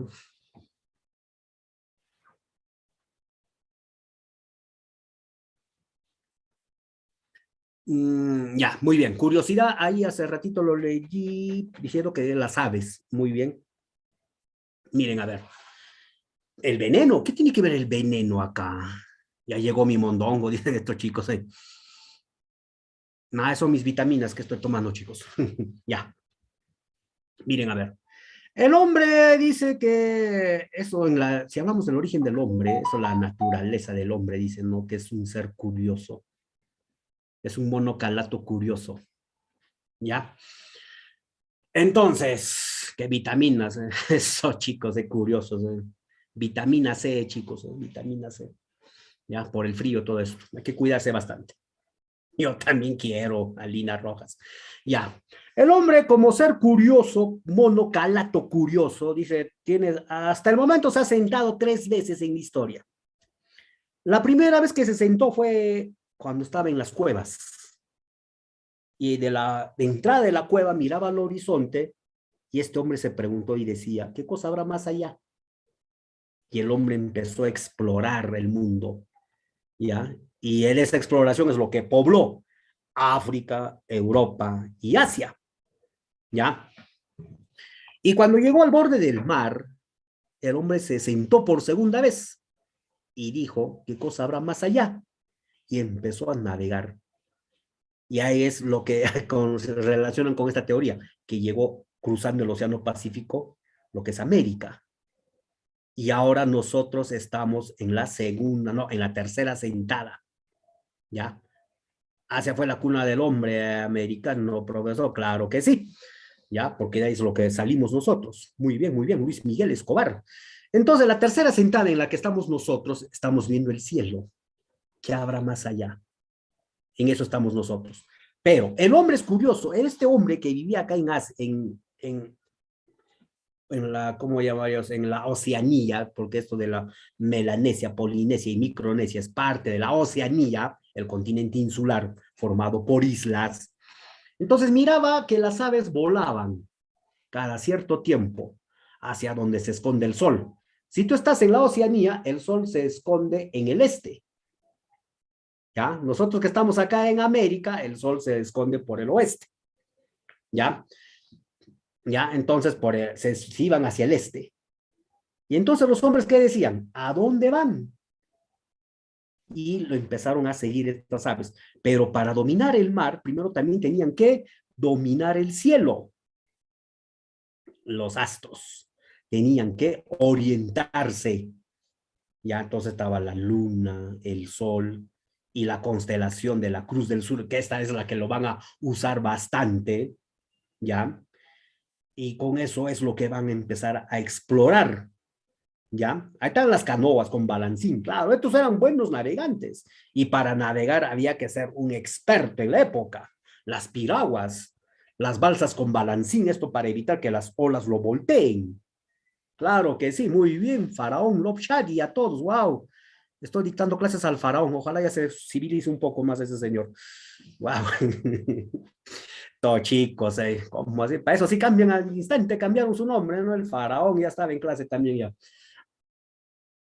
Ya, muy bien. Curiosidad, ahí hace ratito lo leí diciendo que de las aves. Muy bien. Miren, a ver. El veneno, ¿qué tiene que ver el veneno acá? Ya llegó mi mondongo, dicen estos chicos. Nada, son mis vitaminas que estoy tomando, chicos. Ya. Miren, a ver. El hombre dice que eso, si hablamos del origen del hombre, eso la naturaleza del hombre, dice, ¿no? Que es un ser curioso. Es un monocalato curioso. ¿Ya? Entonces, ¿qué vitaminas? Eso, chicos, de curiosos. Vitamina C, chicos, vitamina C. Ya, por el frío, todo eso. Hay que cuidarse bastante. Yo también quiero, Alina Rojas. Ya. El hombre, como ser curioso, monocalato curioso, dice, hasta el momento se ha sentado 3 veces en la historia. La primera vez que se sentó fue cuando estaba en las cuevas. y de entrada de la cueva miraba al horizonte y este hombre se preguntó y decía, ¿qué cosa habrá más allá? Y el hombre empezó a explorar el mundo, ¿ya? Y en esa exploración es lo que pobló África, Europa y Asia, ¿ya? Y cuando llegó al borde del mar, el hombre se sentó por segunda vez y dijo, ¿qué cosa habrá más allá? Y empezó a navegar. Y ahí es lo que se relacionan con esta teoría, que llegó cruzando el Océano Pacífico, lo que es América. Y ahora nosotros estamos en la segunda, no, en la tercera sentada, ¿ya? Asia fue la cuna del hombre americano, profesor, claro que sí, ¿ya? Porque de ahí es lo que salimos nosotros. Muy bien, Luis Miguel Escobar. Entonces, la tercera sentada en la que estamos nosotros, estamos viendo el cielo. ¿Qué habrá más allá? En eso estamos nosotros. Pero el hombre es curioso, este hombre que vivía acá en la, ¿cómo llamaríamos? En la Oceanía, porque esto de la Melanesia, Polinesia y Micronesia es parte de la Oceanía, el continente insular formado por islas. Entonces miraba que las aves volaban cada cierto tiempo hacia donde se esconde el sol. Si tú estás en la Oceanía, el sol se esconde en el este. ¿Ya? Nosotros que estamos acá en América, el sol se esconde por el oeste. ¿Ya? ¿Ya? Entonces se iban hacia el este. Y entonces los hombres, ¿qué decían? ¿A dónde van? Y lo empezaron a seguir estas aves. Pero para dominar el mar, primero también tenían que dominar el cielo. Los astros tenían que orientarse. Ya entonces estaba la luna, el sol y la constelación de la Cruz del Sur, que esta es la que lo van a usar bastante, ¿ya? Y con eso es lo que van a empezar a explorar, ¿ya? Ahí están las canoas con balancín, claro, estos eran buenos navegantes y para navegar había que ser un experto en la época. Las piraguas, las balsas con balancín, esto para evitar que las olas lo volteen. Claro que sí, muy bien, Faraón, Lobshadi, a todos, wow. Estoy dictando clases al Faraón, ojalá ya se civilice un poco más ese señor. Wow. Todos chicos, ¿cómo así? Para eso sí cambian al instante, cambiaron su nombre, ¿no? El Faraón ya estaba en clase también ya.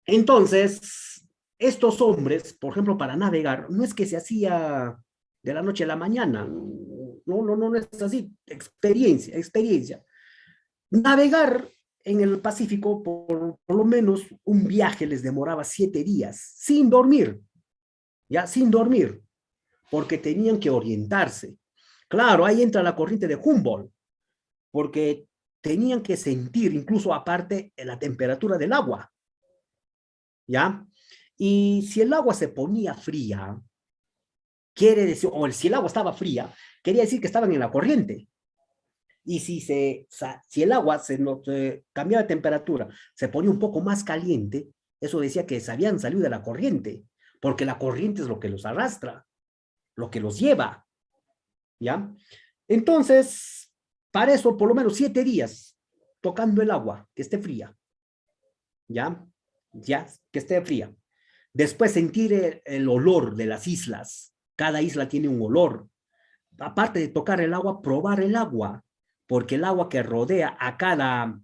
Entonces, estos hombres, por ejemplo, para navegar, no es que se hacía de la noche a la mañana, no es así, experiencia. Navegar en el Pacífico, por lo menos un viaje les demoraba 7 días, sin dormir, ya, sin dormir, porque tenían que orientarse. Claro, ahí entra la corriente de Humboldt, porque tenían que sentir, incluso aparte, la temperatura del agua, ¿ya? Y si el agua se ponía fría, quiere decir, o si el agua estaba fría, quería decir que estaban en la corriente. Y si el agua se cambiaba de temperatura, se ponía un poco más caliente, eso decía que se habían salido de la corriente, porque la corriente es lo que los arrastra, lo que los lleva, ¿ya? Entonces, para eso, por lo menos 7 días, tocando el agua, que esté fría, ¿ya? Ya, que esté fría. Después sentir el olor de las islas. Cada isla tiene un olor. Aparte de tocar el agua, probar el agua, porque el agua que rodea a cada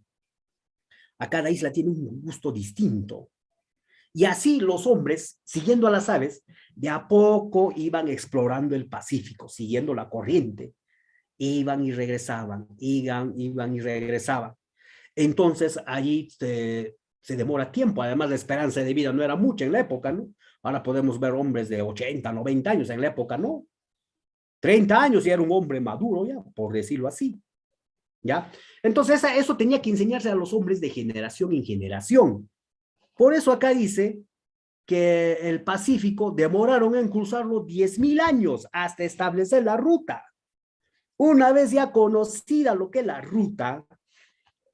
isla tiene un gusto distinto. Y así los hombres, siguiendo a las aves, de a poco iban explorando el Pacífico, siguiendo la corriente. Iban y regresaban, iban y regresaban. Entonces allí se demora tiempo, además la esperanza de vida no era mucha en la época, ¿no? Ahora podemos ver hombres de 80, 90 años, en la época no. 30 años y era un hombre maduro ya, por decirlo así. ¿Ya? Entonces eso tenía que enseñarse a los hombres de generación en generación. Por eso acá dice que el Pacífico demoraron en cruzarlo 10.000 años hasta establecer la ruta. Una vez ya conocida lo que es la ruta,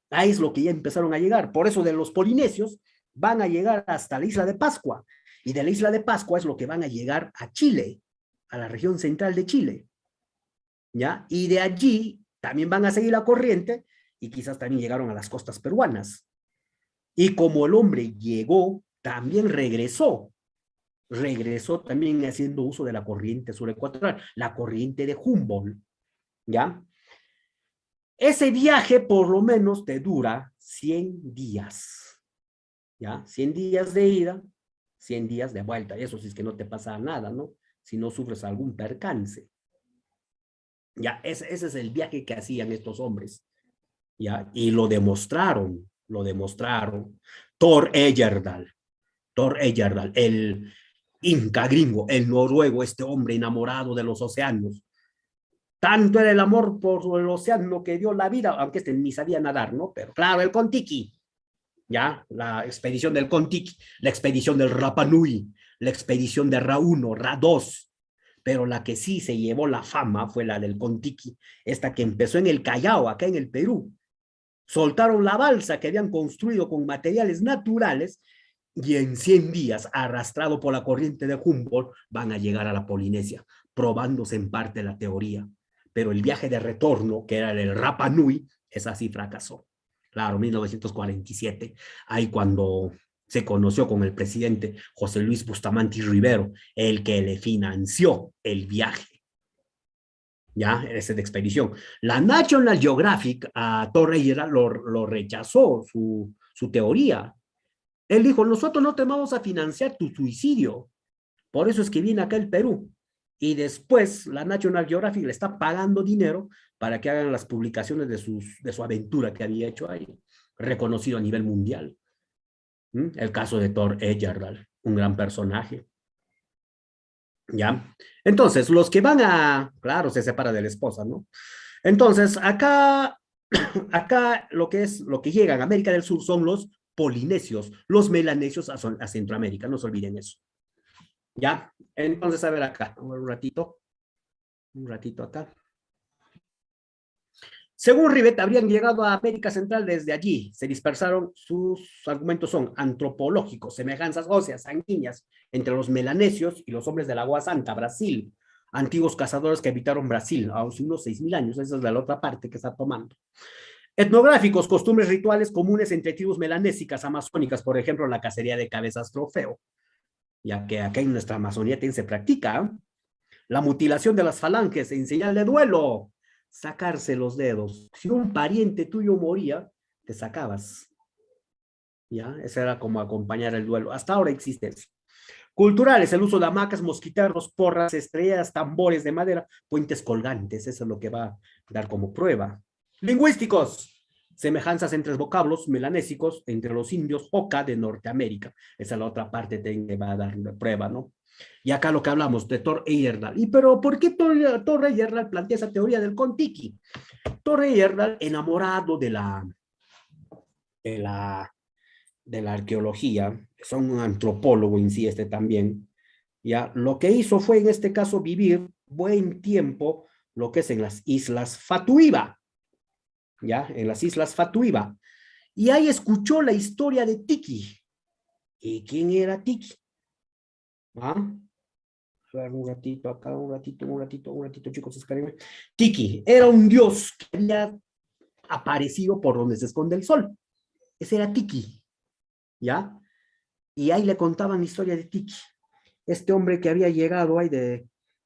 ahí es lo que ya empezaron a llegar. Por eso de los polinesios van a llegar hasta la isla de Pascua. Y de la isla de Pascua es lo que van a llegar a Chile, a la región central de Chile. ¿Ya? Y de allí también van a seguir la corriente y quizás también llegaron a las costas peruanas. Y como el hombre llegó, también regresó. regresó también haciendo uso de la corriente surecuatorial, la corriente de Humboldt, ¿ya? Ese viaje por lo menos te dura 100 días, ¿ya? 100 días de ida, 100 días de vuelta. Eso si es que no te pasa nada, ¿no? Si no sufres algún percance. Ya, ese es el viaje que hacían estos hombres, ¿ya? Y lo demostraron, lo demostraron. Thor Heyerdahl, el inca gringo, el noruego, este hombre enamorado de los océanos. Tanto era el amor por el océano que dio la vida, aunque este ni sabía nadar, ¿no? Pero claro, el Kon-Tiki, ¿ya? La expedición del Kon-Tiki, la expedición del Rapa Nui, la expedición de Ra-1, Ra-2, pero la que sí se llevó la fama fue la del Kon-Tiki, esta que empezó en el Callao, acá en el Perú. Soltaron la balsa que habían construido con materiales naturales y en 100 días, arrastrado por la corriente de Humboldt, van a llegar a la Polinesia, probándose en parte la teoría. Pero el viaje de retorno, que era el Rapa Nui, esa sí fracasó. Claro, 1947, ahí cuando se conoció con el presidente José Luis Bustamante Rivero, el que le financió el viaje, ¿ya? Ese de expedición. La National Geographic a Torreira lo rechazó, su teoría. Él dijo, nosotros no te vamos a financiar tu suicidio. Por eso es que viene acá el Perú. Y después la National Geographic le está pagando dinero para que hagan las publicaciones de su aventura que había hecho ahí, reconocido a nivel mundial. El caso de Thor Heyerdahl, un gran personaje. ¿Ya? Entonces, los que van a, claro, se separa de la esposa, ¿no? Entonces, acá, acá lo que llegan a América del Sur son los polinesios, los melanesios a Centroamérica, no se olviden eso. ¿Ya? Entonces, a ver acá, un ratito acá. Según Rivet, habrían llegado a América Central desde allí. Se dispersaron, sus argumentos son antropológicos, semejanzas óseas, sanguíneas, entre los melanesios y los hombres del Agua Santa, Brasil. Antiguos cazadores que habitaron Brasil hace unos 6.000 años. Esa es la otra parte que está tomando. Etnográficos, costumbres rituales comunes entre tribus melanésicas amazónicas, por ejemplo, la cacería de cabezas trofeo, ya que acá en nuestra Amazonía también se practica. La mutilación de las falanges en señal de duelo, sacarse los dedos. Si un pariente tuyo moría, te sacabas. ¿Ya? Eso era como acompañar el duelo. Hasta ahora existe eso. Culturales, el uso de hamacas, mosquiteros, porras, estrellas, tambores de madera, puentes colgantes. Eso es lo que va a dar como prueba. Lingüísticos, semejanzas entre vocablos melanésicos entre los indios Oca de Norteamérica. Esa es la otra parte que va a dar prueba, ¿no? Y acá lo que hablamos de Thor Heyerdahl. ¿Y pero por qué Thor Heyerdahl plantea esa teoría del Kon-Tiki? Thor Heyerdahl, enamorado de la, de la arqueología, son un antropólogo en sí también, ya, lo que hizo fue en este caso vivir buen tiempo lo que es en las Islas Fatuiva, ya, en las Islas Fatuiva. Y ahí escuchó la historia de Tiki. ¿Y quién era Tiki? ¿Ah? Un ratito acá, un ratito, chicos, espérenme. Tiki era un dios que había aparecido por donde se esconde el sol. Ese era Tiki, ¿ya? Y ahí le contaban la historia de Tiki. Este hombre que había llegado ahí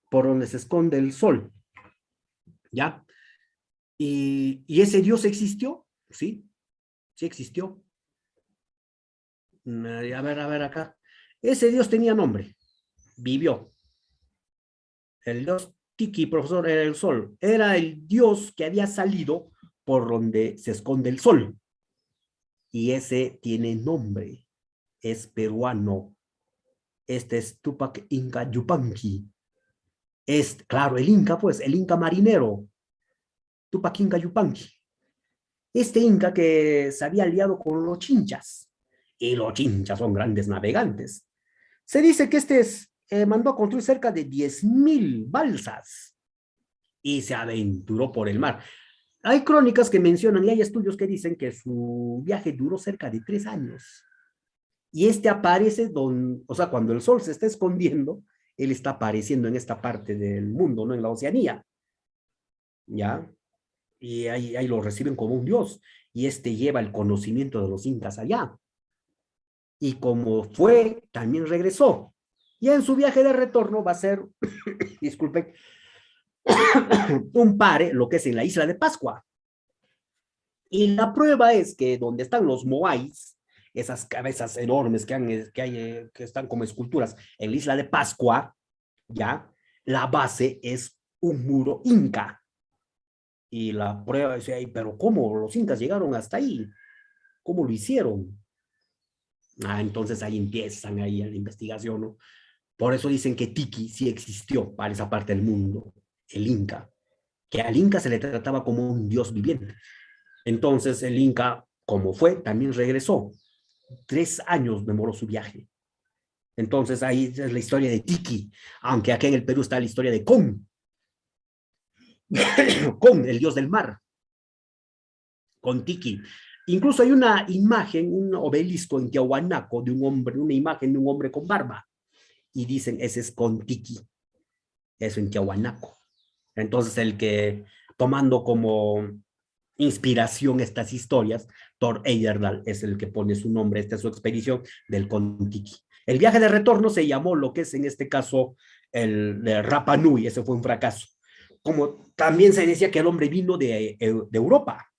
por donde se esconde el sol, ¿ya? Y ese dios existió, sí, sí existió. A ver acá. Ese dios tenía nombre, vivió. El dios Tiki, profesor, era el sol. Era el dios que había salido por donde se esconde el sol. Y ese tiene nombre. Es peruano. Este es Tupac Inca Yupanqui. Es, claro, el Inca, pues, el Inca marinero. Tupac Inca Yupanqui. Este Inca que se había aliado con los chinchas. Y los chinchas son grandes navegantes. Se dice que mandó a construir cerca de 10.000 balsas y se aventuró por el mar. Hay crónicas que mencionan y hay estudios que dicen que su viaje duró cerca de 3 años. Y aparece, o sea, cuando el sol se está escondiendo, él está apareciendo en esta parte del mundo, ¿no? En la Oceanía. ¿Ya? Y ahí lo reciben como un dios. Y lleva el conocimiento de los incas allá. Y como fue, también regresó. Y en su viaje de retorno va a ser, disculpen, un pare, lo que es en la isla de Pascua. Y la prueba es que donde están los moais, esas cabezas enormes que están como esculturas en la isla de Pascua, ya, la base es un muro inca. Y la prueba es, pero ¿cómo los incas llegaron hasta ahí? ¿Cómo lo hicieron? Entonces ahí empiezan ahí a la investigación, ¿no? Por eso dicen que Tiki sí existió para esa parte del mundo, el Inca, que al Inca se le trataba como un dios viviente. Entonces el Inca, como fue, también regresó. 3 años demoró su viaje. Entonces ahí es la historia de Tiki, aunque aquí en el Perú está la historia de Con, Con, el dios del mar, con Tiki. Incluso hay una imagen, un obelisco en Tiahuanaco de un hombre, una imagen de un hombre con barba. Y dicen, ese es con Tiki. Eso en Tiahuanaco. Entonces el que, tomando como inspiración estas historias, Thor Heyerdahl es el que pone su nombre, esta es su expedición del Kon-Tiki. El viaje de retorno se llamó lo que es en este caso el de Rapa Nui, ese fue un fracaso. Como también se decía que el hombre vino de Europa.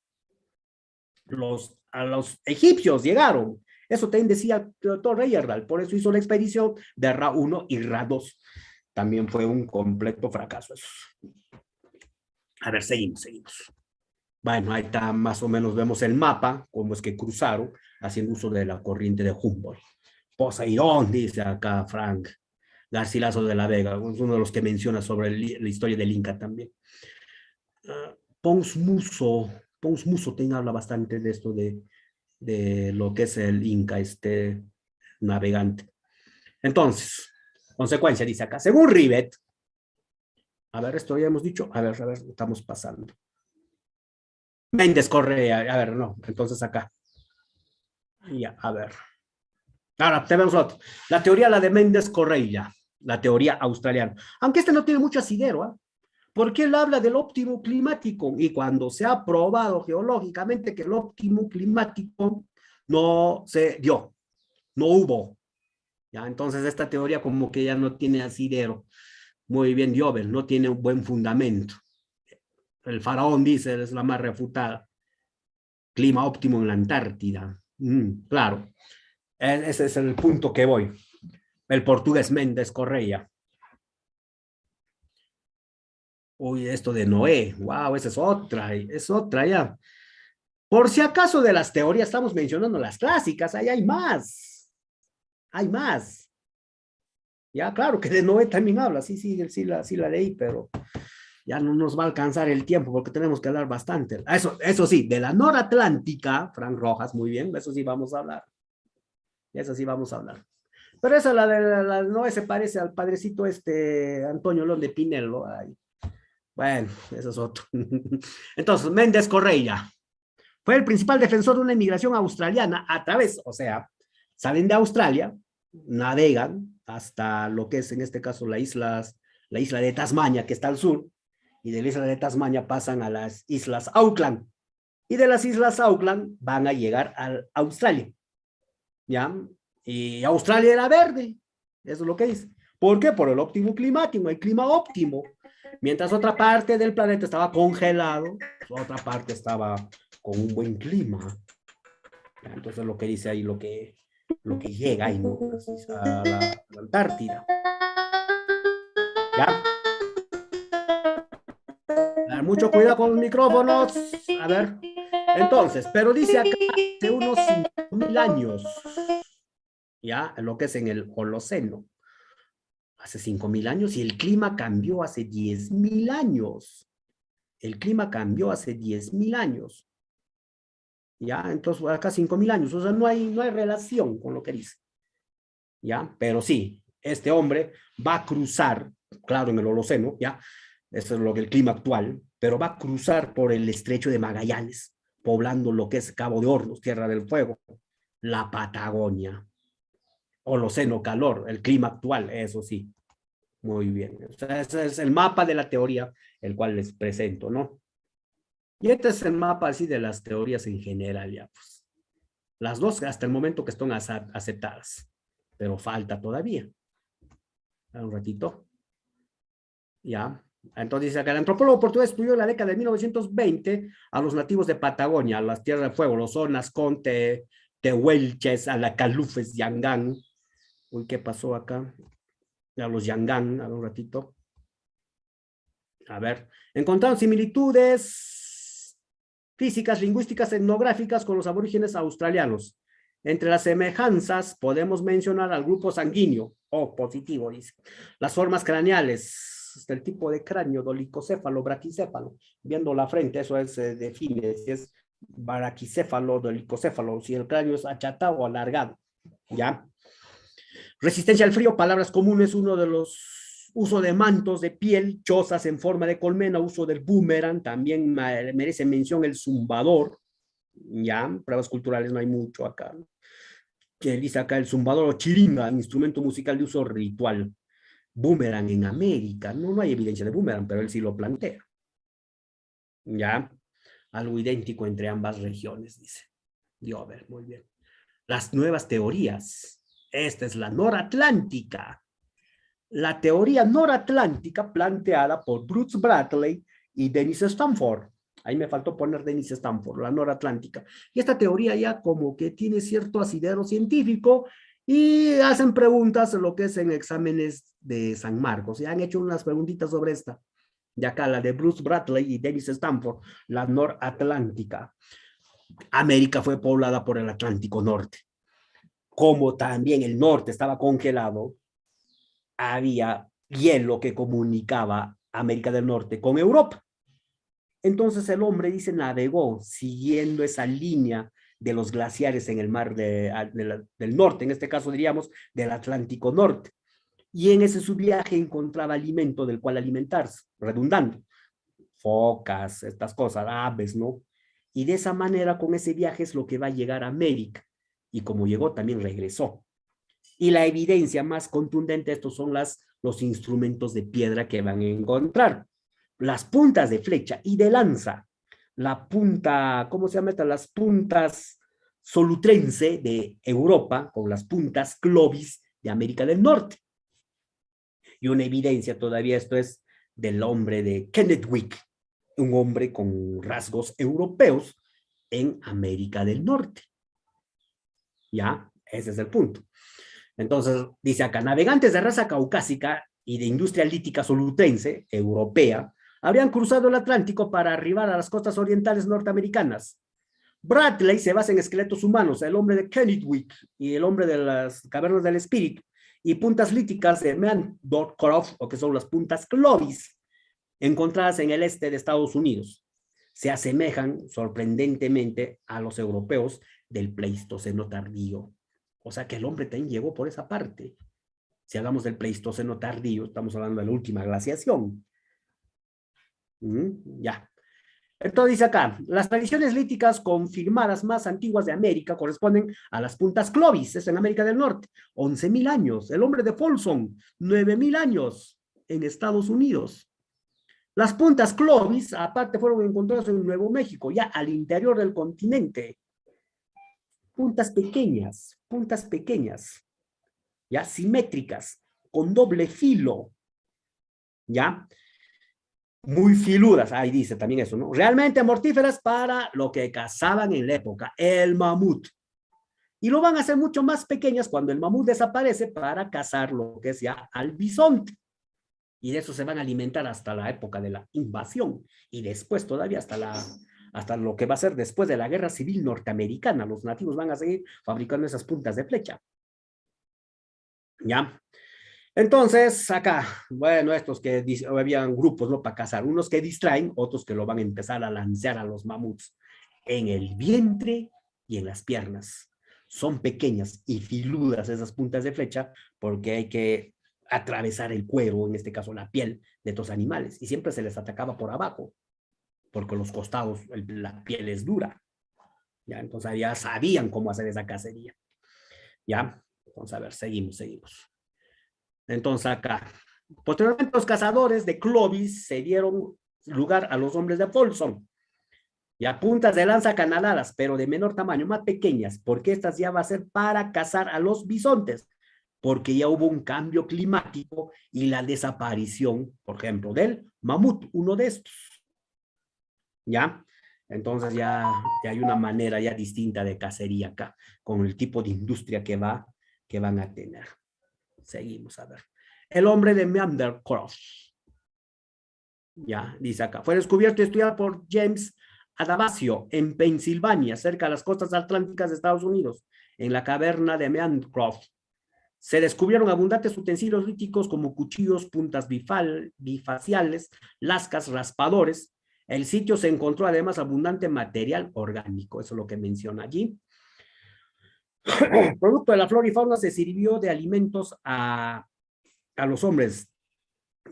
A los egipcios llegaron. Eso también decía Thor Heyerdahl, por eso hizo la expedición de Ra 1 y Ra 2. También fue un completo fracaso eso. A ver, seguimos. Bueno, ahí está, más o menos vemos el mapa, cómo es que cruzaron, haciendo uso de la corriente de Humboldt. Poseidón, dice acá Frank Garcilaso de la Vega, es uno de los que menciona sobre la historia del Inca también. Pons Muso habla bastante de esto de lo que es el Inca, este navegante. Entonces, consecuencia, dice acá, según Rivet, a ver, esto ya hemos dicho, a ver, estamos pasando. Méndez Correa, a ver, no, entonces acá. Ya, a ver. Ahora, tenemos otro. La teoría, la de Méndez Correa, la teoría australiana. Aunque este no tiene mucho asidero, ¿eh? Porque él habla del óptimo climático y cuando se ha probado geológicamente que el óptimo climático no se dio, no hubo. ¿Ya? Entonces esta teoría como que ya no tiene asidero. Muy bien, Jovel, no tiene un buen fundamento. El faraón dice, es la más refutada. Clima óptimo en la Antártida. Claro, ese es el punto que voy. El portugués Méndez Correa. Uy, esto de Noé, wow, esa es otra ya. Por si acaso de las teorías estamos mencionando las clásicas, ahí hay más. Hay más. Ya, claro que de Noé también habla, sí la leí, pero ya no nos va a alcanzar el tiempo porque tenemos que hablar bastante. Eso sí, de la noratlántica, Frank Rojas, muy bien, eso sí vamos a hablar. Eso sí vamos a hablar. Pero esa, la de la Noé, se parece al padrecito Antonio León de Pinelo. Ay. Bueno, eso es otro. Entonces, Méndez Correa fue el principal defensor de una inmigración australiana a través, o sea, salen de Australia, navegan hasta lo que es en este caso la isla de Tasmania, que está al sur, y de la isla de Tasmania pasan a las islas Auckland, y de las islas Auckland van a llegar a Australia, ¿ya? Y Australia era verde, eso es lo que dice. ¿Por qué? Por el óptimo climático, el clima óptimo. Mientras otra parte del planeta estaba congelado, otra parte estaba con un buen clima. Entonces lo que dice ahí, lo que llega ahí, ¿no? A la Antártida. ¿Ya? A ver, mucho cuidado con los micrófonos. A ver. Entonces, pero dice acá hace unos 5.000 años, ¿ya? Lo que es en el Holoceno. Hace 5.000 años, y el clima cambió hace 10.000 años. El clima cambió hace 10.000 años. ¿Ya? Entonces, acá 5.000 años. O sea, no hay relación con lo que dice. ¿Ya? Pero sí, este hombre va a cruzar, claro, en el Holoceno, ¿ya? Eso es lo que el clima actual, pero va a cruzar por el estrecho de Magallanes, poblando lo que es Cabo de Hornos, Tierra del Fuego, la Patagonia. Holoceno, calor, el clima actual, eso sí. Muy bien. O sea, ese es el mapa de la teoría, el cual les presento, ¿no? Y este es el mapa así de las teorías en general, ya pues. Las dos hasta el momento que están aceptadas, pero falta todavía. Un ratito. Ya. Entonces dice acá, el antropólogo portugués estudió en la década de 1920 a los nativos de Patagonia, a las tierras de fuego, los zonas Conte, Tehuelches, a la Calufes, Yangán. Uy, ¿qué pasó acá? A los Yangán, a ver un ratito. A ver, encontraron similitudes físicas, lingüísticas, etnográficas con los aborígenes australianos. Entre las semejanzas podemos mencionar al grupo sanguíneo, positivo, dice. Las formas craneales, del tipo de cráneo, dolicocéfalo, braquicéfalo. Viendo la frente, eso es, define si es braquicéfalo, dolicocéfalo, si el cráneo es achatado o alargado, ¿ya? Resistencia al frío, palabras comunes, uno de los uso de mantos de piel, chozas en forma de colmena, uso del boomerang, también merece mención el zumbador, ya, pruebas culturales no hay mucho acá, que dice acá el zumbador o chiringa, instrumento musical de uso ritual. Boomerang en América, no hay evidencia de boomerang, pero él sí lo plantea. Ya, algo idéntico entre ambas regiones, dice. Yo, a ver, muy bien. Las nuevas teorías. Esta es la noratlántica. La teoría noratlántica planteada por Bruce Bradley y Dennis Stanford. Ahí me faltó poner Dennis Stanford, la noratlántica. Y esta teoría ya como que tiene cierto asidero científico y hacen preguntas en lo que es en exámenes de San Marcos. Y han hecho unas preguntitas sobre esta. Y acá la de Bruce Bradley y Dennis Stanford, la noratlántica. América fue poblada por el Atlántico Norte. Como también el norte estaba congelado, había hielo que comunicaba América del Norte con Europa. Entonces el hombre, dice, navegó siguiendo esa línea de los glaciares en el mar del norte, en este caso diríamos del Atlántico Norte. Y en ese su viaje encontraba alimento del cual alimentarse, redundando. Focas, estas cosas, aves, ¿no? Y de esa manera, con ese viaje es lo que va a llegar a América. Y como llegó, también regresó. Y la evidencia más contundente, estos son los instrumentos de piedra que van a encontrar. Las puntas de flecha y de lanza. La punta, ¿cómo se llama esta? Las puntas solutrense de Europa con las puntas Clovis de América del Norte. Y una evidencia todavía, esto es del hombre de Kenneth un hombre con rasgos europeos en América del Norte. ¿Ya? Ese es el punto. Entonces, dice acá, navegantes de raza caucásica y de industria lítica solutrense, europea, habrían cruzado el Atlántico para arribar a las costas orientales norteamericanas. Bradley se basa en esqueletos humanos, el hombre de Kenneth y el hombre de las cavernas del espíritu, y puntas líticas de Mandorcroft, o que son las puntas Clovis, encontradas en el este de Estados Unidos. Se asemejan sorprendentemente a los europeos del Pleistoceno tardío. O sea que el hombre también llegó por esa parte. Si hablamos del Pleistoceno tardío, estamos hablando de la última glaciación. Ya. Entonces dice acá, las tradiciones líticas confirmadas más antiguas de América corresponden a las puntas Clovis, es en América del Norte, 11.000 años. El hombre de Folsom, 9.000 años en Estados Unidos. Las puntas Clovis, aparte, fueron encontradas en Nuevo México, ya al interior del continente. Puntas pequeñas, ya simétricas, con doble filo, ya muy filudas, ahí dice también eso, ¿no? Realmente mortíferas para lo que cazaban en la época, el mamut. Y lo van a hacer mucho más pequeñas cuando el mamut desaparece para cazar lo que es ya al bisonte. Y de eso se van a alimentar hasta la época de la invasión y después todavía hasta lo que va a ser después de la Guerra Civil Norteamericana. Los nativos van a seguir fabricando esas puntas de flecha. ¿Ya? Entonces, acá, bueno, estos que habían grupos, ¿no? Para cazar, unos que distraen, otros que lo van a empezar a lanzar a los mamuts en el vientre y en las piernas. Son pequeñas y filudas esas puntas de flecha porque hay que atravesar el cuero, en este caso la piel de estos animales, y siempre se les atacaba por abajo, porque los costados, la piel es dura. ¿Ya? Entonces ya sabían cómo hacer esa cacería. ¿Ya? Entonces, a ver, seguimos. Entonces acá, posteriormente los cazadores de Clovis se dieron lugar a los hombres de Folsom, y a puntas de lanza canaladas, pero de menor tamaño, más pequeñas, porque estas ya va a ser para cazar a los bisontes. porque ya hubo un cambio climático y la desaparición, por ejemplo, del mamut, uno de estos. ¿Ya? Entonces ya hay una manera ya distinta de cacería acá, con el tipo de industria que van a tener. Seguimos a ver. El hombre de Meandercroft. Ya, dice acá. Fue descubierto y estudiado por James Adavasio en Pensilvania, cerca de las costas atlánticas de Estados Unidos, en la caverna de Meandercroft. Se descubrieron abundantes utensilios líticos como cuchillos, puntas bifaciales, lascas, raspadores. El sitio se encontró además abundante material orgánico, eso es lo que menciona allí. Producto de la flora y fauna se sirvió de alimentos a los hombres,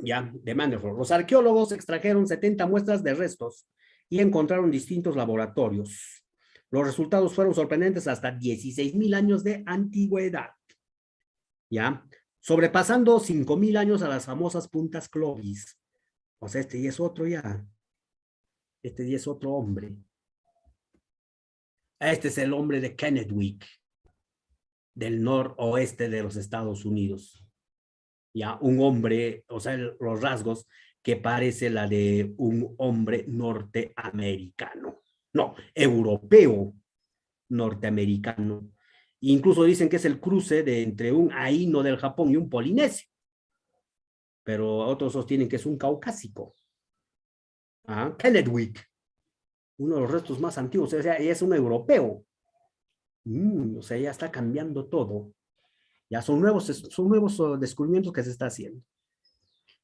ya, de Mandelbrot. Los arqueólogos extrajeron 70 muestras de restos y encontraron distintos laboratorios. Los resultados fueron sorprendentes hasta 16.000 años de antigüedad, ya, sobrepasando 5.000 años a las famosas puntas Clovis. O sea, este ya es otro ya. Este ya es otro hombre. Este es el hombre de Kennewick, del noroeste de los Estados Unidos. Ya, un hombre, o sea, los rasgos que parece la de un hombre norteamericano. No, europeo norteamericano. Incluso dicen que es el cruce de entre un aino del Japón y un polinesio. Pero otros sostienen que es un caucásico. Kennewick, uno de los restos más antiguos, o sea, es un europeo. O sea, ya está cambiando todo. Ya son nuevos descubrimientos que se está haciendo.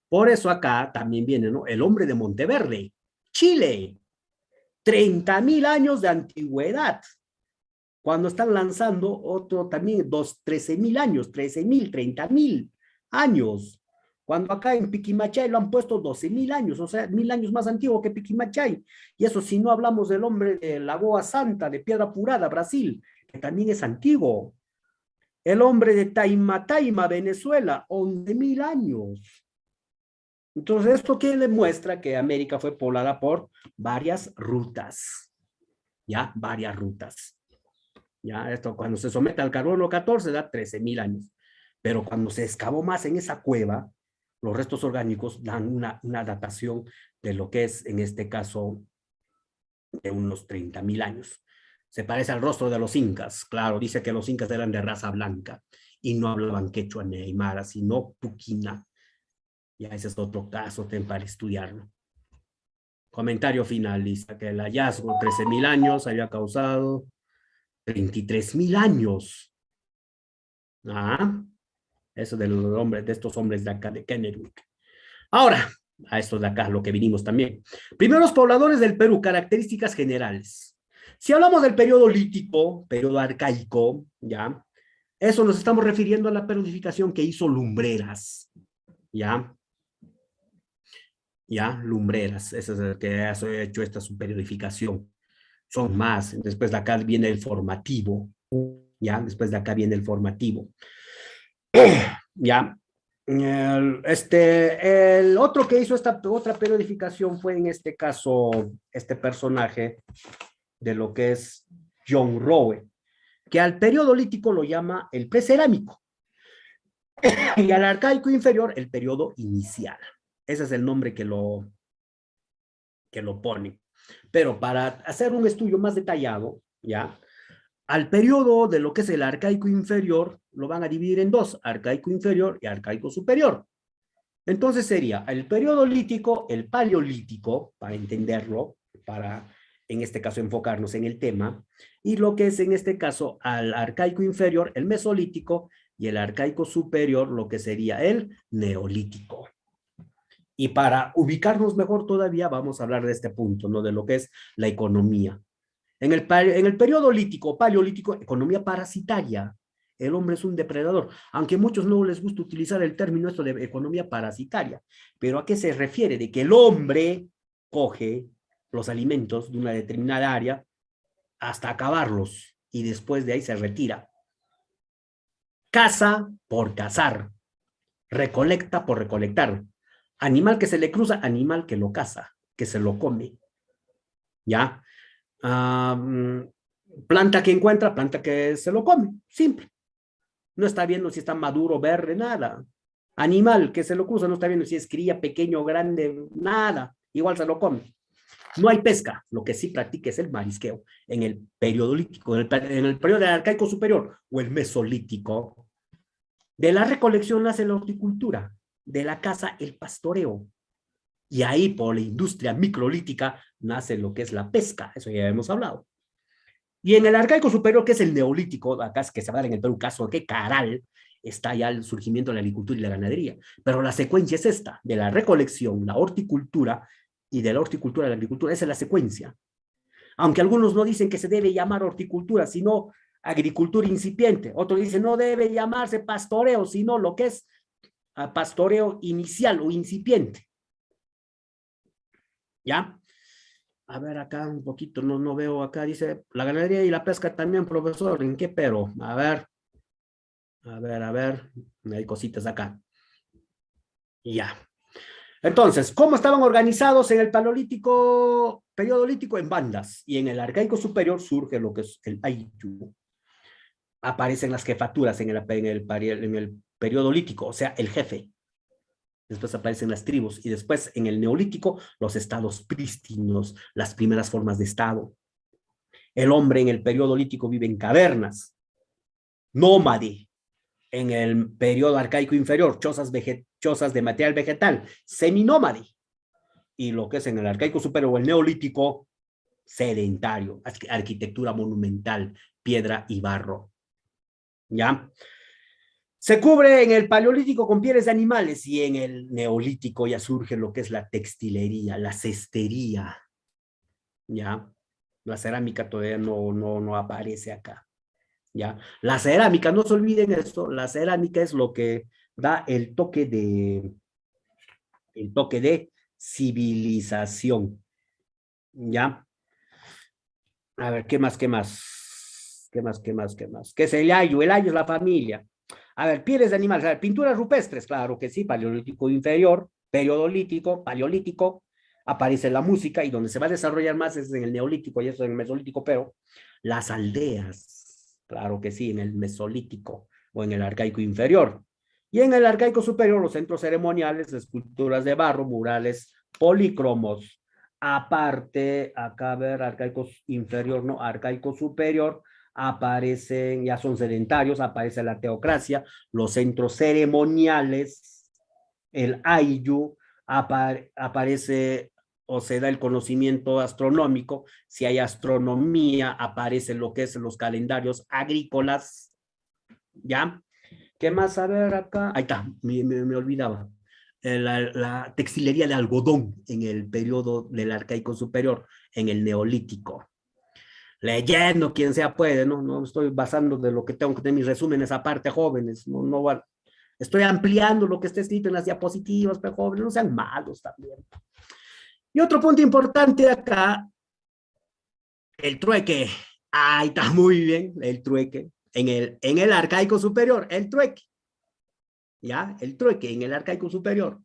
Por eso acá también viene, ¿no? El hombre de Monteverde, Chile, 30.000 años de antigüedad. Cuando están lanzando otro también, 13.000 años, 13.000, 30.000 años. Cuando acá en Piquimachay lo han puesto 12.000 años, o sea, 1.000 años más antiguo que Piquimachay. Y eso si no hablamos del hombre de Lagoa Santa, de Piedra Purada, Brasil, que también es antiguo. El hombre de Taima, Venezuela, 11.000 años. Entonces, ¿esto qué demuestra? Que América fue poblada por varias rutas. ¿Ya? Varias rutas. ¿Ya? Esto cuando se somete al carbono 14 da 13.000 años. Pero cuando se excavó más en esa cueva, los restos orgánicos dan una datación de lo que es, en este caso, de unos 30.000 años. Se parece al rostro de los incas. Claro, dice que los incas eran de raza blanca y no hablaban quechua ni aymara, sino puquina. Ya ese es otro caso para estudiarlo. Comentario final, dice que el hallazgo, 13.000 años, había causado 23.000 años. Eso de estos hombres de acá, de Kennewick. Ahora, a estos de acá, lo que vinimos también. Primeros pobladores del Perú, características generales. Si hablamos del periodo lítico, periodo arcaico, ya, eso nos estamos refiriendo a la periodificación que hizo Lumbreras, ya, Lumbreras, ese es el que ha hecho esta periodificación. Son más, después de acá viene el formativo, ya, después de acá viene el formativo. Ya, el otro que hizo esta otra periodificación fue en este caso, este personaje de lo que es John Rowe, que al periodo lítico lo llama el precerámico y al arcaico inferior el periodo inicial. Ese es el nombre que lo pone. Pero para hacer un estudio más detallado, ya, al periodo de lo que es el arcaico inferior lo van a dividir en dos, arcaico inferior y arcaico superior. Entonces sería el periodo lítico, el paleolítico, para entenderlo, para en este caso enfocarnos en el tema, y lo que es en este caso al arcaico inferior, el mesolítico, y el arcaico superior, lo que sería el neolítico. Y para ubicarnos mejor todavía, vamos a hablar de este punto, ¿no? De lo que es la economía. En el periodo lítico, paleolítico, economía parasitaria. El hombre es un depredador, aunque a muchos no les gusta utilizar el término esto de economía parasitaria. Pero ¿a qué se refiere? De que el hombre coge los alimentos de una determinada área hasta acabarlos y después de ahí se retira. Caza por cazar, recolecta por recolectar. Animal que se le cruza, animal que lo caza, que se lo come. ¿Ya? Planta que encuentra, planta que se lo come, simple. No está viendo si está maduro, verde, nada. Animal que se lo cruza, no está viendo si es cría, pequeño, grande, nada. Igual se lo come. No hay pesca, lo que sí practica es el marisqueo en el periodo lítico, en el periodo del arcaico superior o el mesolítico. De la recolección nace la horticultura, de la caza el pastoreo. Y ahí por la industria microlítica nace lo que es la pesca, eso ya hemos hablado. Y en el arcaico superior, que es el neolítico, acá es que se va a dar en el Perú caso de que Caral, está ya el surgimiento de la agricultura y la ganadería. Pero la secuencia es esta, de la recolección, la horticultura, y de la horticultura a la agricultura, esa es la secuencia. Aunque algunos no dicen que se debe llamar horticultura, sino agricultura incipiente. Otros dicen no debe llamarse pastoreo, sino lo que es pastoreo inicial o incipiente. ¿Ya? A ver acá un poquito, no veo acá, dice, la ganadería y la pesca también, profesor, ¿en qué pero? A ver, hay cositas acá. Ya. Entonces, ¿cómo estaban organizados en el paleolítico, periodo lítico? En bandas, y en el arcaico superior surge lo que es el Ayllu. Aparecen las jefaturas en el periodo lítico, o sea, el jefe. Después aparecen las tribus, y después en el neolítico, los estados prístinos, las primeras formas de estado. El hombre en el periodo lítico vive en cavernas, nómade. En el periodo arcaico inferior, chozas de material vegetal, seminómade. Y lo que es en el arcaico superior o el neolítico, sedentario, arquitectura monumental, piedra y barro. ¿Ya? Se cubre en el paleolítico con pieles de animales y en el neolítico ya surge lo que es la textilería, la cestería. ¿Ya? La cerámica todavía no aparece acá. ¿Ya? La cerámica, no se olviden esto, la cerámica es lo que da el toque de civilización. ¿Ya? A ver, ¿qué más? ¿Qué es el ayo? El ayo es la familia. A ver, pieles de animales. A ver, pinturas rupestres, claro que sí, paleolítico inferior, periodo lítico, paleolítico, aparece la música y donde se va a desarrollar más es en el neolítico y eso en el mesolítico, pero las aldeas, claro que sí, en el mesolítico o en el arcaico inferior. Y en el arcaico superior, los centros ceremoniales, esculturas de barro, murales polícromos. Aparte, acá a ver, arcaico inferior, no, arcaico superior, aparecen, ya son sedentarios, aparece la teocracia, los centros ceremoniales, el Ayllu, aparece o se da el conocimiento astronómico, si hay astronomía, aparece lo que es los calendarios agrícolas, ¿ya? ¿Qué más a ver acá? Ahí está, me olvidaba. La textilería de algodón en el periodo del arcaico superior, en el neolítico. Leyendo, quien sea puede, ¿no? No estoy basando de lo que tengo que tener mis resúmenes aparte, jóvenes, estoy ampliando lo que está escrito en las diapositivas, pero jóvenes, no sean malos también. Y otro punto importante acá, el trueque. Ahí está muy bien, el trueque. En el arcaico superior, el trueque. ¿Ya? El trueque en el arcaico superior.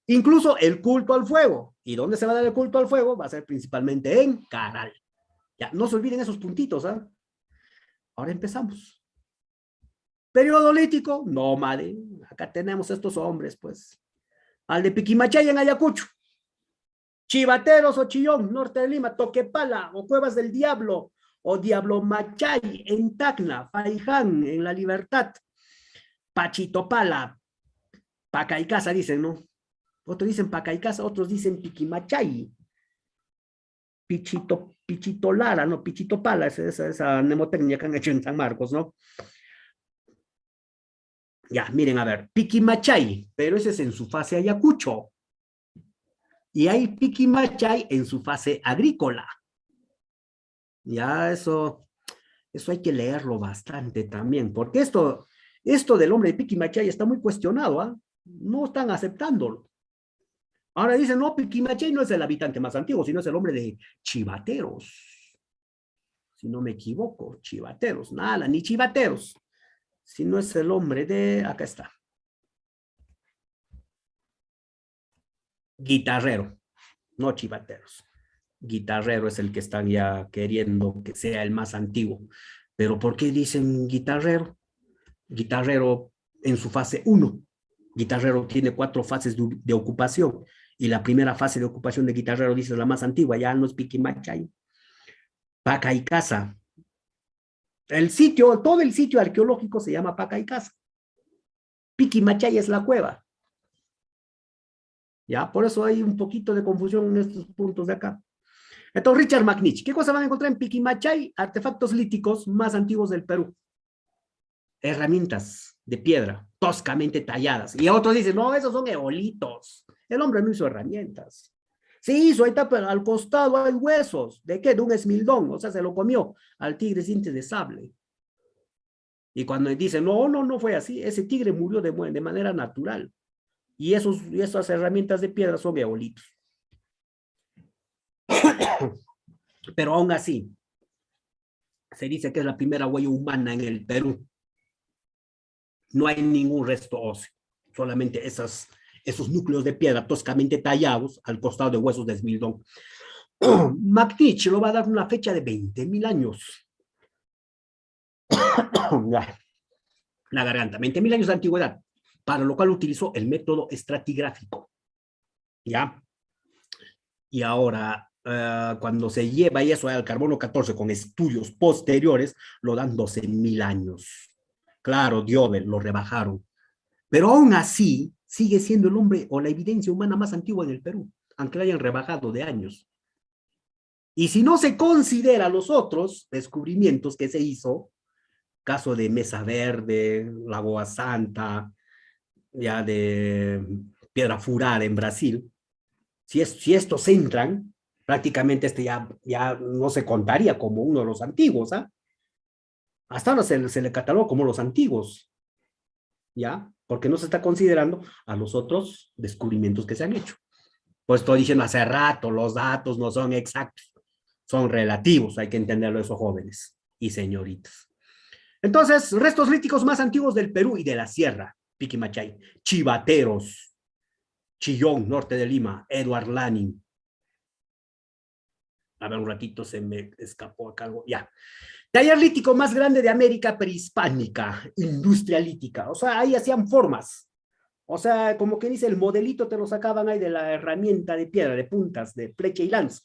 Incluso el culto al fuego. ¿Y dónde se va a dar el culto al fuego? Va a ser principalmente en Caral. Ya, no se olviden esos puntitos, ¿ah? Ahora empezamos. Periodo lítico, nómade. Acá tenemos estos hombres, pues. Al de Piquimachay en Ayacucho. Chivateros o Chillón, norte de Lima, Toquepala o Cuevas del Diablo o Diablo Machay en Tacna, Faiján en La Libertad, Pachitopala, Pacaicasa dicen, ¿no? Otros dicen Pacaicasa, otros dicen Piquimachay. Pichitolara, ¿no? Pichitopala, esa mnemotecnia que han hecho en San Marcos, ¿no? Ya, miren, a ver, Piquimachay, pero ese es en su fase Ayacucho. Y hay Piquimachay en su fase agrícola. Ya, eso hay que leerlo bastante también, porque esto del hombre de Piquimachay está muy cuestionado, ¿ah? No están aceptándolo. Ahora dicen, no, Piquimachay no es el habitante más antiguo, sino es el hombre de Chivateros. Si no me equivoco, Chivateros, nada, ni Chivateros, sino es el hombre de, acá está, guitarrero, no Chivateros. Guitarrero es el que están ya queriendo que sea el más antiguo. Pero ¿por qué dicen guitarrero? Guitarrero en su fase 1. Guitarrero tiene 4 fases de ocupación y la primera fase de ocupación de Guitarrero, dice, es la más antigua, ya no es Piquimachay. Pacaicasa. Todo el sitio arqueológico se llama Pacaicasa. Piquimachay es la cueva. ¿Ya? Por eso hay un poquito de confusión en estos puntos de acá. Entonces, Richard McNich, ¿qué cosa van a encontrar en Piquimachay? Artefactos líticos más antiguos del Perú. Herramientas de piedra, toscamente talladas. Y otros dicen, no, esos son eolitos. El hombre no hizo herramientas. Sí hizo, ahí está, pero al costado hay huesos. ¿De qué? De un esmildón. O sea, se lo comió al tigre dientes de sable. Y cuando dicen, no fue así. Ese tigre murió de manera natural. Y esas herramientas de piedra son eolitos. Pero aún así, se dice que es la primera huella humana en el Perú. No hay ningún resto óseo, solamente esos núcleos de piedra toscamente tallados al costado de huesos de esmildón. McNich lo va a dar una fecha de 20.000 años. La garganta, 20.000 años de antigüedad, para lo cual utilizó el método estratigráfico. ¿Ya? Y ahora, cuando se lleva eso al carbono 14 con estudios posteriores, lo dan 12.000 años. Claro, Diovel, lo rebajaron. Pero aún así, sigue siendo el hombre o la evidencia humana más antigua en el Perú, aunque la hayan rebajado de años. Y si no se considera los otros descubrimientos que se hizo, caso de Mesa Verde, Lagoa Santa, ya de Piedra Furada en Brasil, si estos entran, prácticamente ya no se contaría como uno de los antiguos, ¿ah? Hasta ahora se le catalogó como los antiguos, ¿ya? Porque no se está considerando a los otros descubrimientos que se han hecho. Pues estoy diciendo hace rato, los datos no son exactos, son relativos, hay que entenderlo eso, jóvenes y señoritas. Entonces, restos líticos más antiguos del Perú y de la sierra, Piquimachay, Chivateros, Chillón, norte de Lima, Edward Lanin. A ver, un ratito se me escapó acá algo, ya. Taller lítico más grande de América prehispánica, industria lítica, o sea, ahí hacían formas, o sea, como que dice, el modelito te lo sacaban ahí de la herramienta de piedra, de puntas, de flecha y lanza,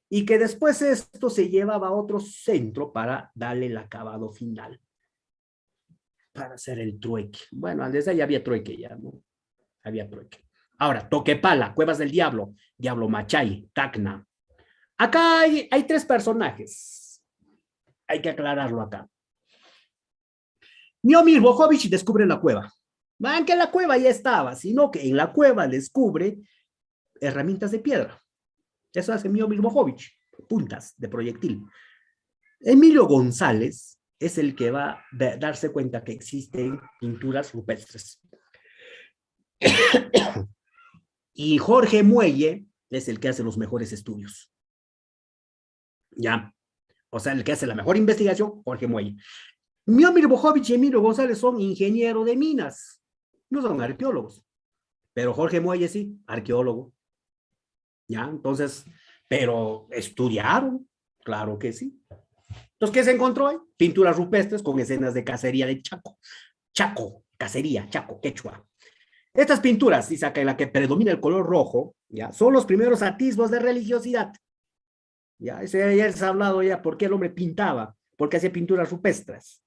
y que después esto se llevaba a otro centro para darle el acabado final, para hacer el trueque. Bueno, desde ahí había trueque ya, ¿no? Había trueque. Ahora, Toquepala, Cuevas del Diablo, Diablo Machay, Tacna. Acá hay 3 personajes. Hay que aclararlo acá. Miomir Bojovic descubre la cueva. Vean que la cueva ya estaba, sino que en la cueva descubre herramientas de piedra. Eso hace Miomir Bojovic, puntas de proyectil. Emilio González es el que va a darse cuenta que existen pinturas rupestres. Y Jorge Muelle es el que hace los mejores estudios. ¿Ya? O sea, el que hace la mejor investigación, Jorge Muelle. Miomir Bojovic y Emilio González son ingenieros de minas, no son arqueólogos. Pero Jorge Muelle sí, arqueólogo. ¿Ya? Entonces, pero estudiaron, claro que sí. Entonces, ¿qué se encontró ahí? Pinturas rupestres con escenas de cacería de Chaco. Chaco, cacería, Chaco, quechua. Estas pinturas, dice acá, en la que predomina el color rojo, ¿ya? Son los primeros atisbos de religiosidad. Ya, eso ya se ha hablado ya por qué el hombre pintaba, porque hacía pinturas rupestres.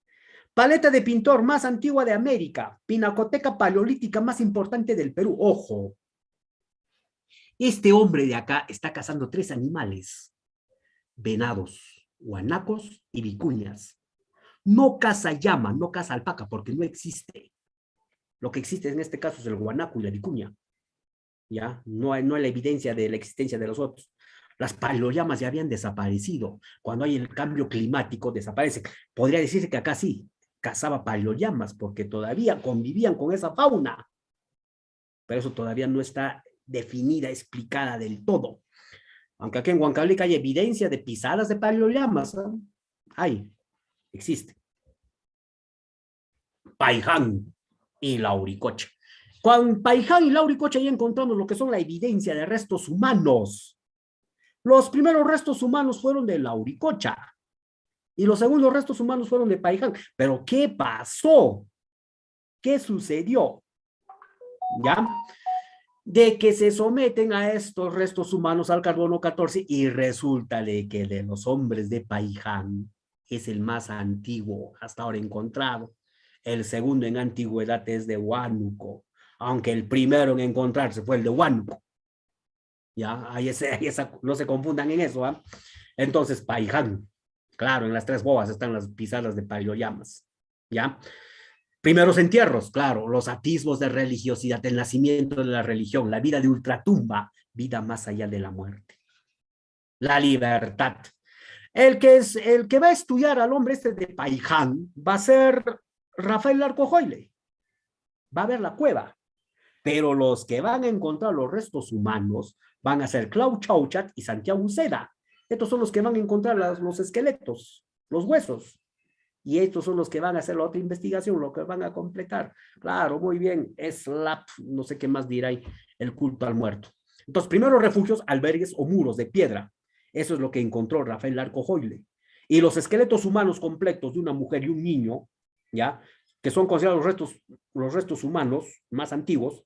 Paleta de pintor más antigua de América, pinacoteca paleolítica más importante del Perú. Ojo, este hombre de acá está cazando 3 animales, venados, guanacos y vicuñas. No caza llama, no caza alpaca, porque no existe. Lo que existe en este caso es el guanaco y la vicuña. ¿Ya? No hay la evidencia de la existencia de los otros. Las paleollamas ya habían desaparecido. Cuando hay el cambio climático, desaparecen. Podría decirse que acá sí, cazaba paleollamas, porque todavía convivían con esa fauna. Pero eso todavía no está definida, explicada del todo. Aunque aquí en Huancavelica hay evidencia de pisadas de paleollamas. ¿Eh? Hay, existe. Paiján y Lauricocha. Con Paiján y Lauricocha ya encontramos lo que son la evidencia de restos humanos. Los primeros restos humanos fueron de Lauricocha y los segundos restos humanos fueron de Paiján. Pero ¿qué pasó? ¿qué sucedió? ¿Ya? De que se someten a estos restos humanos al carbono 14 y resulta de que de los hombres de Paiján es el más antiguo hasta ahora encontrado. El segundo en antigüedad es de Huánuco, aunque el primero en encontrarse fue el de Huánuco. Ya, no se confundan en eso, ¿ah? Entonces, Paiján, claro, en las tres bobas están las pisadas de Payoyamas, ¿ya? Primeros entierros, claro, los atisbos de religiosidad, el nacimiento de la religión, la vida de ultratumba, vida más allá de la muerte. La libertad. El que va a estudiar al hombre este de Paiján va a ser Rafael Larcojoyle. Va a ver la cueva. Pero los que van a encontrar los restos humanos van a ser Clau Chauchat y Santiago Uceda. Estos son los que van a encontrar los esqueletos, los huesos. Y estos son los que van a hacer la otra investigación, lo que van a completar. Claro, muy bien, es no sé qué más dirá ahí, el culto al muerto. Entonces, primero refugios, albergues o muros de piedra. Eso es lo que encontró Rafael Larcojoyle. Y los esqueletos humanos completos de una mujer y un niño, ¿ya? Que son considerados los restos humanos más antiguos,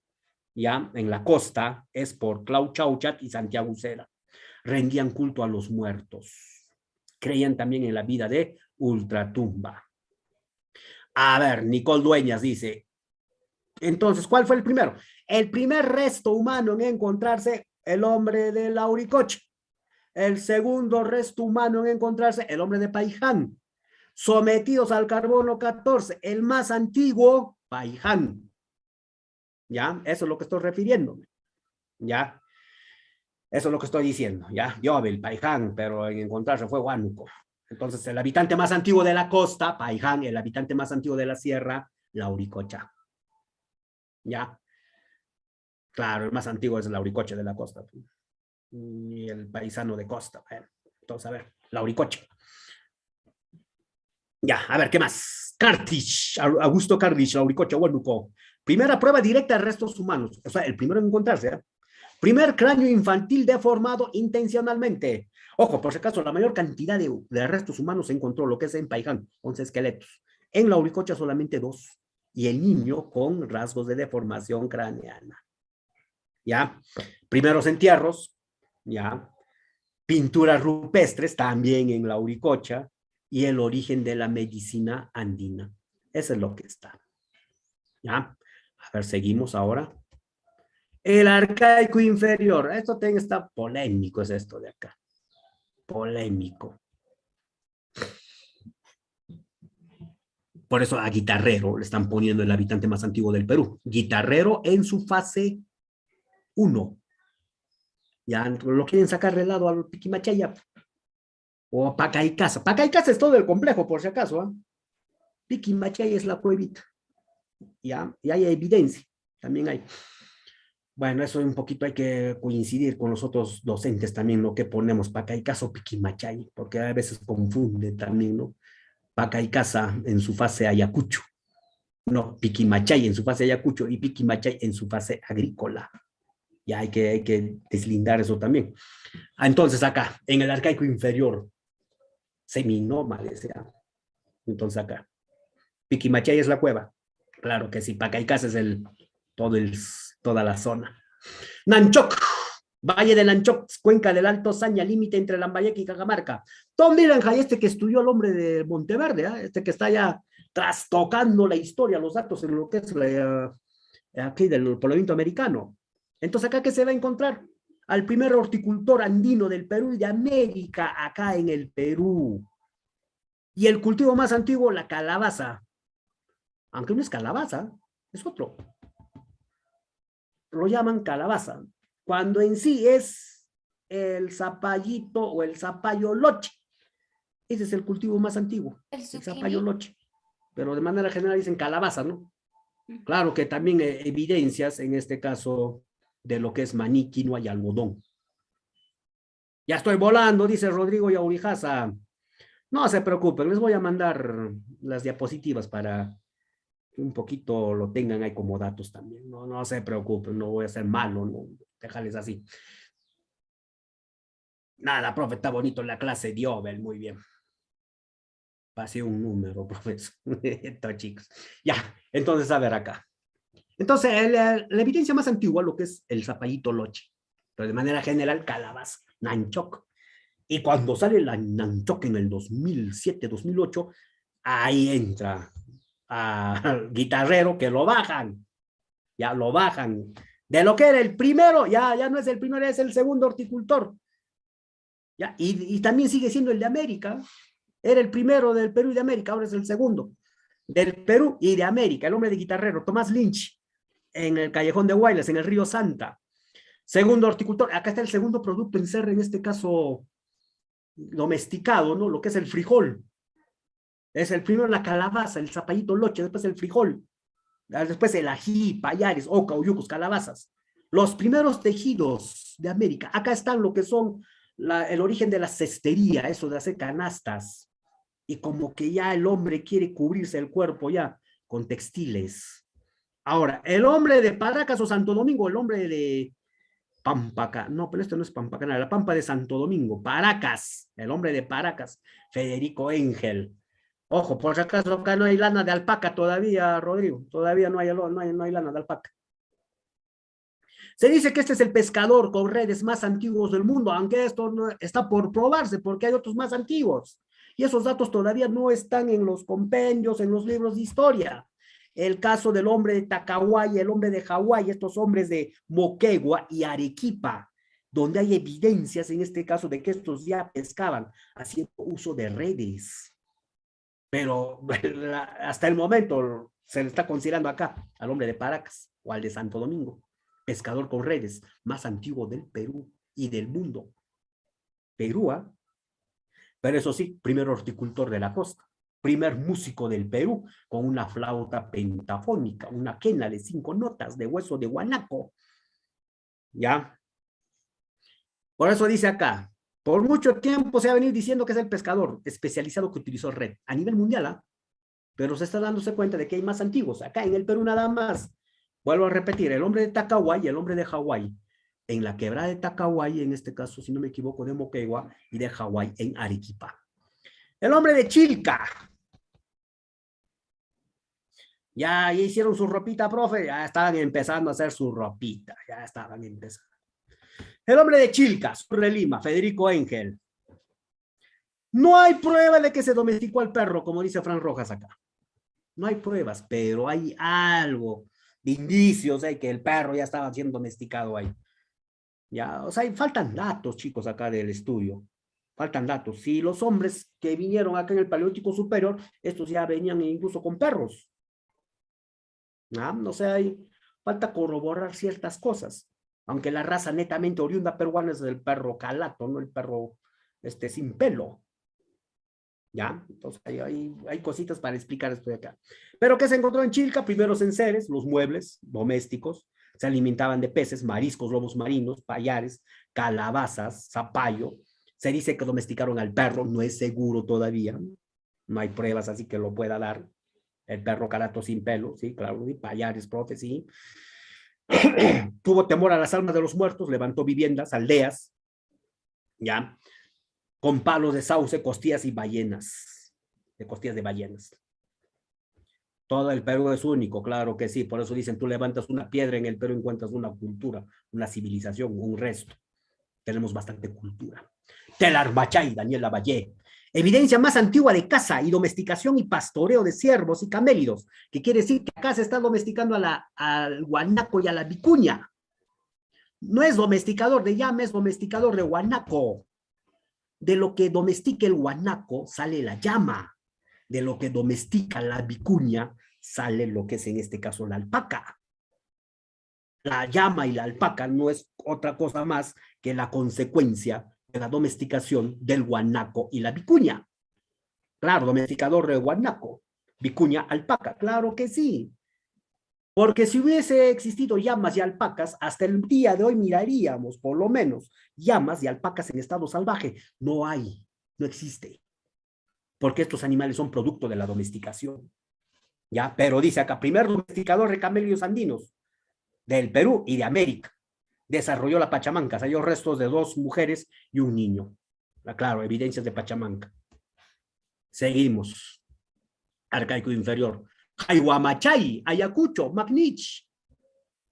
¿ya? En la costa, es por Clau Chauchat y Santiago Uceda. Rendían culto a los muertos. Creían también en la vida de ultratumba. A ver, Nicole Dueñas dice, entonces, ¿cuál fue el primero? El primer resto humano en encontrarse, el hombre de Lauricocha. El segundo resto humano en encontrarse, el hombre de Paiján. Sometidos al carbono 14, el más antiguo, Paiján. ¿Ya? Eso es lo que estoy refiriéndome. ¿Ya? Eso es lo que estoy diciendo. ¿Ya? Yobel, Paiján, pero en encontrarse fue Huánuco. Entonces, el habitante más antiguo de la costa, Paiján, el habitante más antiguo de la sierra, Lauricocha. ¿Ya? Claro, el más antiguo es el Lauricocha de la costa. Y el paisano de costa. Bueno, entonces, a ver, Lauricocha. Ya, a ver, ¿qué más? Cartich, Augusto Cartich, Lauricocha, Huánuco. Primera prueba directa de restos humanos. O sea, el primero en encontrarse. ¿Eh? Primer cráneo infantil deformado intencionalmente. Ojo, por si acaso, la mayor cantidad de restos humanos se encontró, lo que es en Paiján, 11 esqueletos. En Lauricocha solamente 2. Y el niño con rasgos de deformación craneana. ¿Ya? Primeros entierros, ¿ya? Pinturas rupestres, también en Lauricocha, y el origen de la medicina andina. Eso es lo que está. ¿Ya? A ver, seguimos ahora. El arcaico inferior. Esto está polémico, es esto de acá. Polémico. Por eso a Guitarrero le están poniendo el habitante más antiguo del Perú. Guitarrero en su fase 1. Ya lo quieren sacar de lado al Piquimachaya. O a Pacaicasa. Pacaicasa es todo el complejo, por si acaso. ¿Eh? Piquimachaya es la cuevita. ¿Ya? Y hay evidencia. También hay. Bueno, eso un poquito hay que coincidir con los otros docentes también, lo que ponemos, Pacaicasa o Piquimachay, porque a veces confunde también, ¿no? Pacaicasa en su fase Ayacucho. No, Piquimachay en su fase Ayacucho y Piquimachay en su fase agrícola. Ya hay que deslindar eso también. Entonces acá, en el arcaico inferior, seminómales, ¿ya? Entonces acá, Piquimachay es la cueva. Claro que sí, Pacaicasa es toda la zona. Nanchoc, Valle de Nanchoc, cuenca del Alto Saña, límite entre Lambayeque y Cajamarca. Tom Dillenhaj, este que estudió el hombre de Monteverde, ¿eh? Este que está ya trastocando la historia, los datos en lo que es aquí del poblamiento americano. Entonces, ¿acá qué se va a encontrar? Al primer horticultor andino del Perú y de América, acá en el Perú. Y el cultivo más antiguo, la calabaza. Aunque no es calabaza, es otro. Lo llaman calabaza, cuando en sí es el zapallito o el zapallo loche. Ese es el cultivo más antiguo, el zapallo loche. Pero de manera general dicen calabaza, ¿no? Claro que también evidencias, en este caso, de lo que es maní, quinoa y algodón. Ya estoy volando, dice Rodrigo Yaurijaza. No se preocupen, les voy a mandar las diapositivas para que un poquito lo tengan ahí como datos también. No se preocupen, no voy a ser malo, no, déjales así. Nada, profe, está bonito la clase de Obel, muy bien. Pasé un número, profesor. Estos chicos. Ya, entonces, a ver acá. Entonces, la evidencia más antigua, lo que es el zapallito loche, pero de manera general, calabaza, nanchoc. Y cuando sale la nanchoc en el 2007, 2008, ahí entra al guitarrero que lo bajan, ya lo bajan. De lo que era el primero, ya no es el primero, es el segundo horticultor. ¿Ya? Y también sigue siendo el de América. Era el primero del Perú y de América, ahora es el segundo. Del Perú y de América, el hombre de guitarrero, Tomás Lynch, en el Callejón de Guaylas, en el río Santa. Segundo horticultor, acá está el segundo producto en ser, en este caso, domesticado, ¿no? Lo que es el frijol. Es el primero la calabaza, el zapallito loche, después el frijol, después el ají, payares, oca, uyucos, calabazas. Los primeros tejidos de América. Acá están lo que son el origen de la cestería, eso de hacer canastas. Y como que ya el hombre quiere cubrirse el cuerpo ya con textiles. Ahora, el hombre de Paracas o Santo Domingo, el hombre de Pampaca, no, pero esto no es Pampacana, la Pampa de Santo Domingo, Paracas, el hombre de Paracas, Federico Engel. Ojo, por si acaso acá no hay lana de alpaca todavía, Rodrigo, todavía no hay lana de alpaca. Se dice que este es el pescador con redes más antiguos del mundo, aunque esto no está por probarse porque hay otros más antiguos. Y esos datos todavía no están en los compendios, en los libros de historia. El caso del hombre de Tacahuay, el hombre de Hawái, estos hombres de Moquegua y Arequipa, donde hay evidencias en este caso de que estos ya pescaban haciendo uso de redes. Pero hasta el momento se le está considerando acá al hombre de Paracas o al de Santo Domingo, pescador con redes, más antiguo del Perú y del mundo. Perú, ¿eh? Pero eso sí, primer horticultor de la costa, primer músico del Perú con una flauta pentafónica, una quena de 5 notas de hueso de guanaco. ¿Ya? Por eso dice acá, por mucho tiempo se ha venido diciendo que es el pescador especializado que utilizó red a nivel mundial, ¿eh? Pero se está dándose cuenta de que hay más antiguos. Acá en el Perú nada más. Vuelvo a repetir, el hombre de Tacahuay y el hombre de Hawái. En la quebrada de Tacahuay, en este caso, si no me equivoco, de Moquegua, y de Hawái en Arequipa. El hombre de Chilca. Ya hicieron su ropita, profe. Ya estaban empezando a hacer su ropita. Ya estaban empezando. El hombre de Chilca, sur de Lima, Federico Engel. No hay prueba de que se domesticó al perro, como dice Fran Rojas acá. No hay pruebas, pero hay algo de indicios de que el perro ya estaba siendo domesticado ahí. Ya, o sea, faltan datos, chicos, acá del estudio. Faltan datos. Si los hombres que vinieron acá en el Paleolítico Superior, estos ya venían incluso con perros. No sé, falta corroborar ciertas cosas. Aunque la raza netamente oriunda peruana es el perro calato, no el perro sin pelo. ¿Ya? Entonces hay cositas para explicar esto de acá. Pero ¿qué se encontró en Chilca? Primeros enseres, los muebles domésticos, se alimentaban de peces, mariscos, lobos marinos, payares, calabazas, zapallo. Se dice que domesticaron al perro, no es seguro todavía, no hay pruebas así que lo pueda dar. El perro calato sin pelo, sí, claro, y payares, profe, sí. Tuvo temor a las almas de los muertos, levantó viviendas, aldeas, ¿ya? Con palos de sauce, costillas y ballenas, de costillas de ballenas. Todo el Perú es único, claro que sí, por eso dicen, tú levantas una piedra en el Perú, encuentras una cultura, una civilización, un resto. Tenemos bastante cultura. Telarbachay, Daniel Lavallé. Evidencia más antigua de caza y domesticación y pastoreo de ciervos y camélidos, que quiere decir que acá se está domesticando al guanaco y a la vicuña. No es domesticador de llama, es domesticador de guanaco. De lo que domestica el guanaco sale la llama. De lo que domestica la vicuña sale lo que es en este caso la alpaca. La llama y la alpaca no es otra cosa más que la consecuencia de la domesticación del guanaco y la vicuña. Claro, domesticador de guanaco, vicuña, alpaca, claro que sí. Porque si hubiese existido llamas y alpacas, hasta el día de hoy miraríamos, por lo menos, llamas y alpacas en estado salvaje. No hay, no existe. Porque estos animales son producto de la domesticación. ¿Ya? Pero dice acá, primer domesticador de camellos andinos del Perú y de América. Desarrolló la Pachamanca, salió restos de 2 mujeres y un niño. Claro, evidencias de Pachamanca. Seguimos. Arcaico inferior. Jaihuamachay, Ayacucho, Magnich.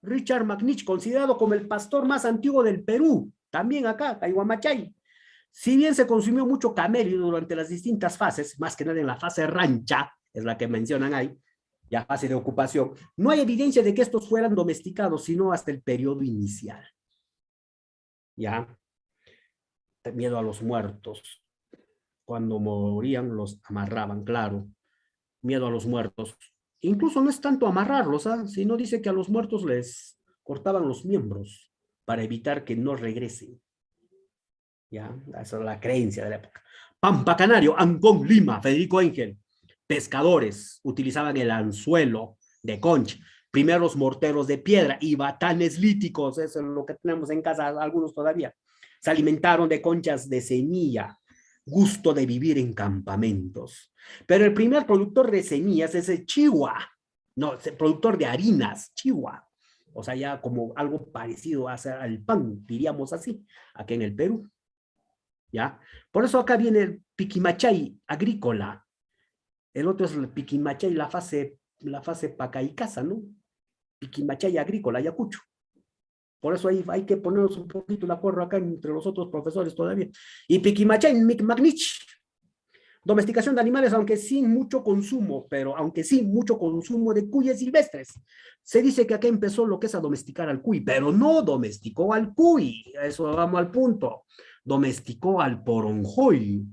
Richard Magnich, considerado como el pastor más antiguo del Perú. También acá, Jaihuamachay. Si bien se consumió mucho camello durante las distintas fases, más que nada en la fase rancha, es la que mencionan ahí, ya fase de ocupación, no hay evidencia de que estos fueran domesticados, sino hasta el periodo inicial. Ya, miedo a los muertos. Cuando morían los amarraban, claro. Miedo a los muertos. Incluso no es tanto amarrarlos, ¿ah? Sino dice que a los muertos les cortaban los miembros para evitar que no regresen. Ya, esa es la creencia de la época. Pampa Canario, Ancón, Lima, Federico Engel. Pescadores utilizaban el anzuelo de concha, primeros morteros de piedra y batanes líticos, eso es lo que tenemos en casa, algunos todavía. Se alimentaron de conchas de semilla, gusto de vivir en campamentos. Pero el primer productor de semillas es el Chihuahua, no, es el productor de harinas, Chihuahua. O sea, ya como algo parecido al pan, diríamos así, aquí en el Perú. ¿Ya? Por eso acá viene el piquimachay agrícola. El otro es el piquimachay, la fase pacaicasa, ¿no? Piquimachay agrícola, Ayacucho. Por eso hay que ponernos un poquito de acuerdo acá entre los otros profesores todavía. Y piquimachay, Magnich. Domesticación de animales, aunque sin mucho consumo, pero aunque sin mucho consumo de cuyes silvestres. Se dice que acá empezó lo que es a domesticar al cuy, pero no domesticó al cuy. Eso vamos al punto. Domesticó al poronjoy.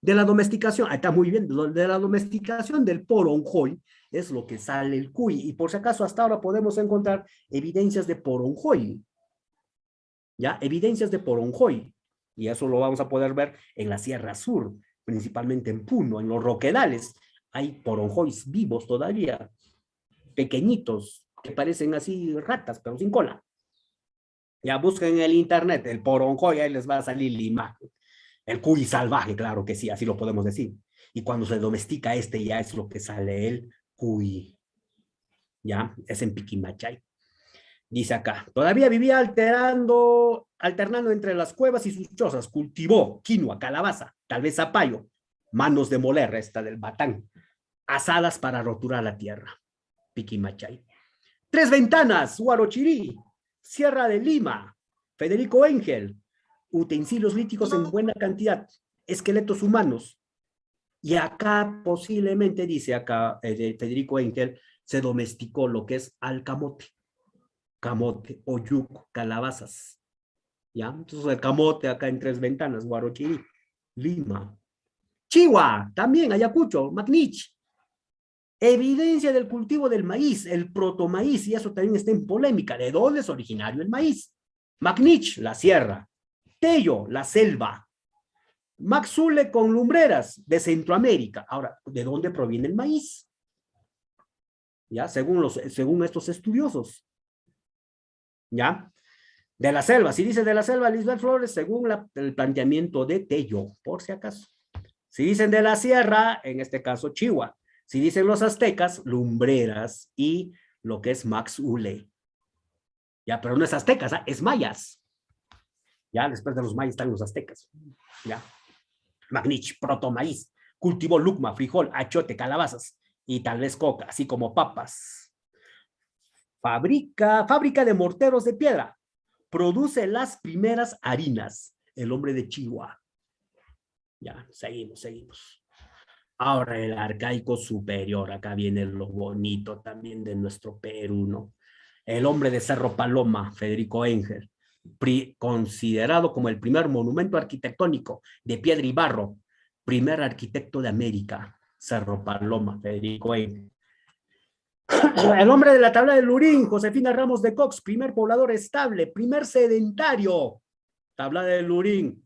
De la domesticación, está muy bien, de la domesticación del poronjoy es lo que sale el cuy. Y por si acaso hasta ahora podemos encontrar evidencias de poronjoy. ¿Ya? Evidencias de poronjoy. Y eso lo vamos a poder ver en la Sierra Sur, principalmente en Puno, en los roquedales. Hay poronjoys vivos todavía, pequeñitos, que parecen así ratas, pero sin cola. Ya busquen en el internet el poronjoy, ahí les va a salir la imagen. El cuy salvaje, claro que sí, así lo podemos decir. Y cuando se domestica ya es lo que sale el cuy. Ya, es en Piquimachay. Dice acá, todavía vivía alternando entre las cuevas y sus chozas, cultivó quinoa, calabaza, tal vez zapallo, manos de moler, esta del batán, asadas para roturar la tierra. Piquimachay. Tres Ventanas, Huarochirí, Sierra de Lima, Federico Engel, utensilios líticos en buena cantidad, esqueletos humanos. Y acá posiblemente, dice acá Federico Engel, se domesticó lo que es alcamote. Camote, oyuco, calabazas. ¿Ya? Entonces el camote acá en Tres Ventanas, Huarochirí, Lima. Chihuahua, también Ayacucho, Magnich. Evidencia del cultivo del maíz, el protomaíz, y eso también está en polémica. ¿De dónde es originario el maíz? Magnich, la sierra. Tello, la selva. Maxule con lumbreras, de Centroamérica. Ahora, ¿de dónde proviene el maíz? ¿Ya? Según estos estudiosos. ¿Ya? De la selva, si dice de la selva, Lisbeth Flores, según el planteamiento de Tello, por si acaso. Si dicen de la sierra, en este caso Chihuahua. Si dicen los aztecas, lumbreras y lo que es Maxule. Ya, pero no es aztecas, ¿eh? Es mayas. Ya, después de los mayas están los aztecas. Ya. Magnich, protomaíz, cultivó lucma, frijol, achote, calabazas y tal vez coca, así como papas. Fábrica de morteros de piedra. Produce las primeras harinas. El hombre de Chihuahua. Ya, seguimos. Ahora el arcaico superior. Acá viene lo bonito también de nuestro Perú, ¿no? El hombre de Cerro Paloma, Federico Engel, considerado como el primer monumento arquitectónico de piedra y barro, primer arquitecto de América, Cerro Paloma, Federico Engel. El hombre de la tabla de Lurín, Josefina Ramos de Cox, primer poblador estable, primer sedentario. Tabla de Lurín.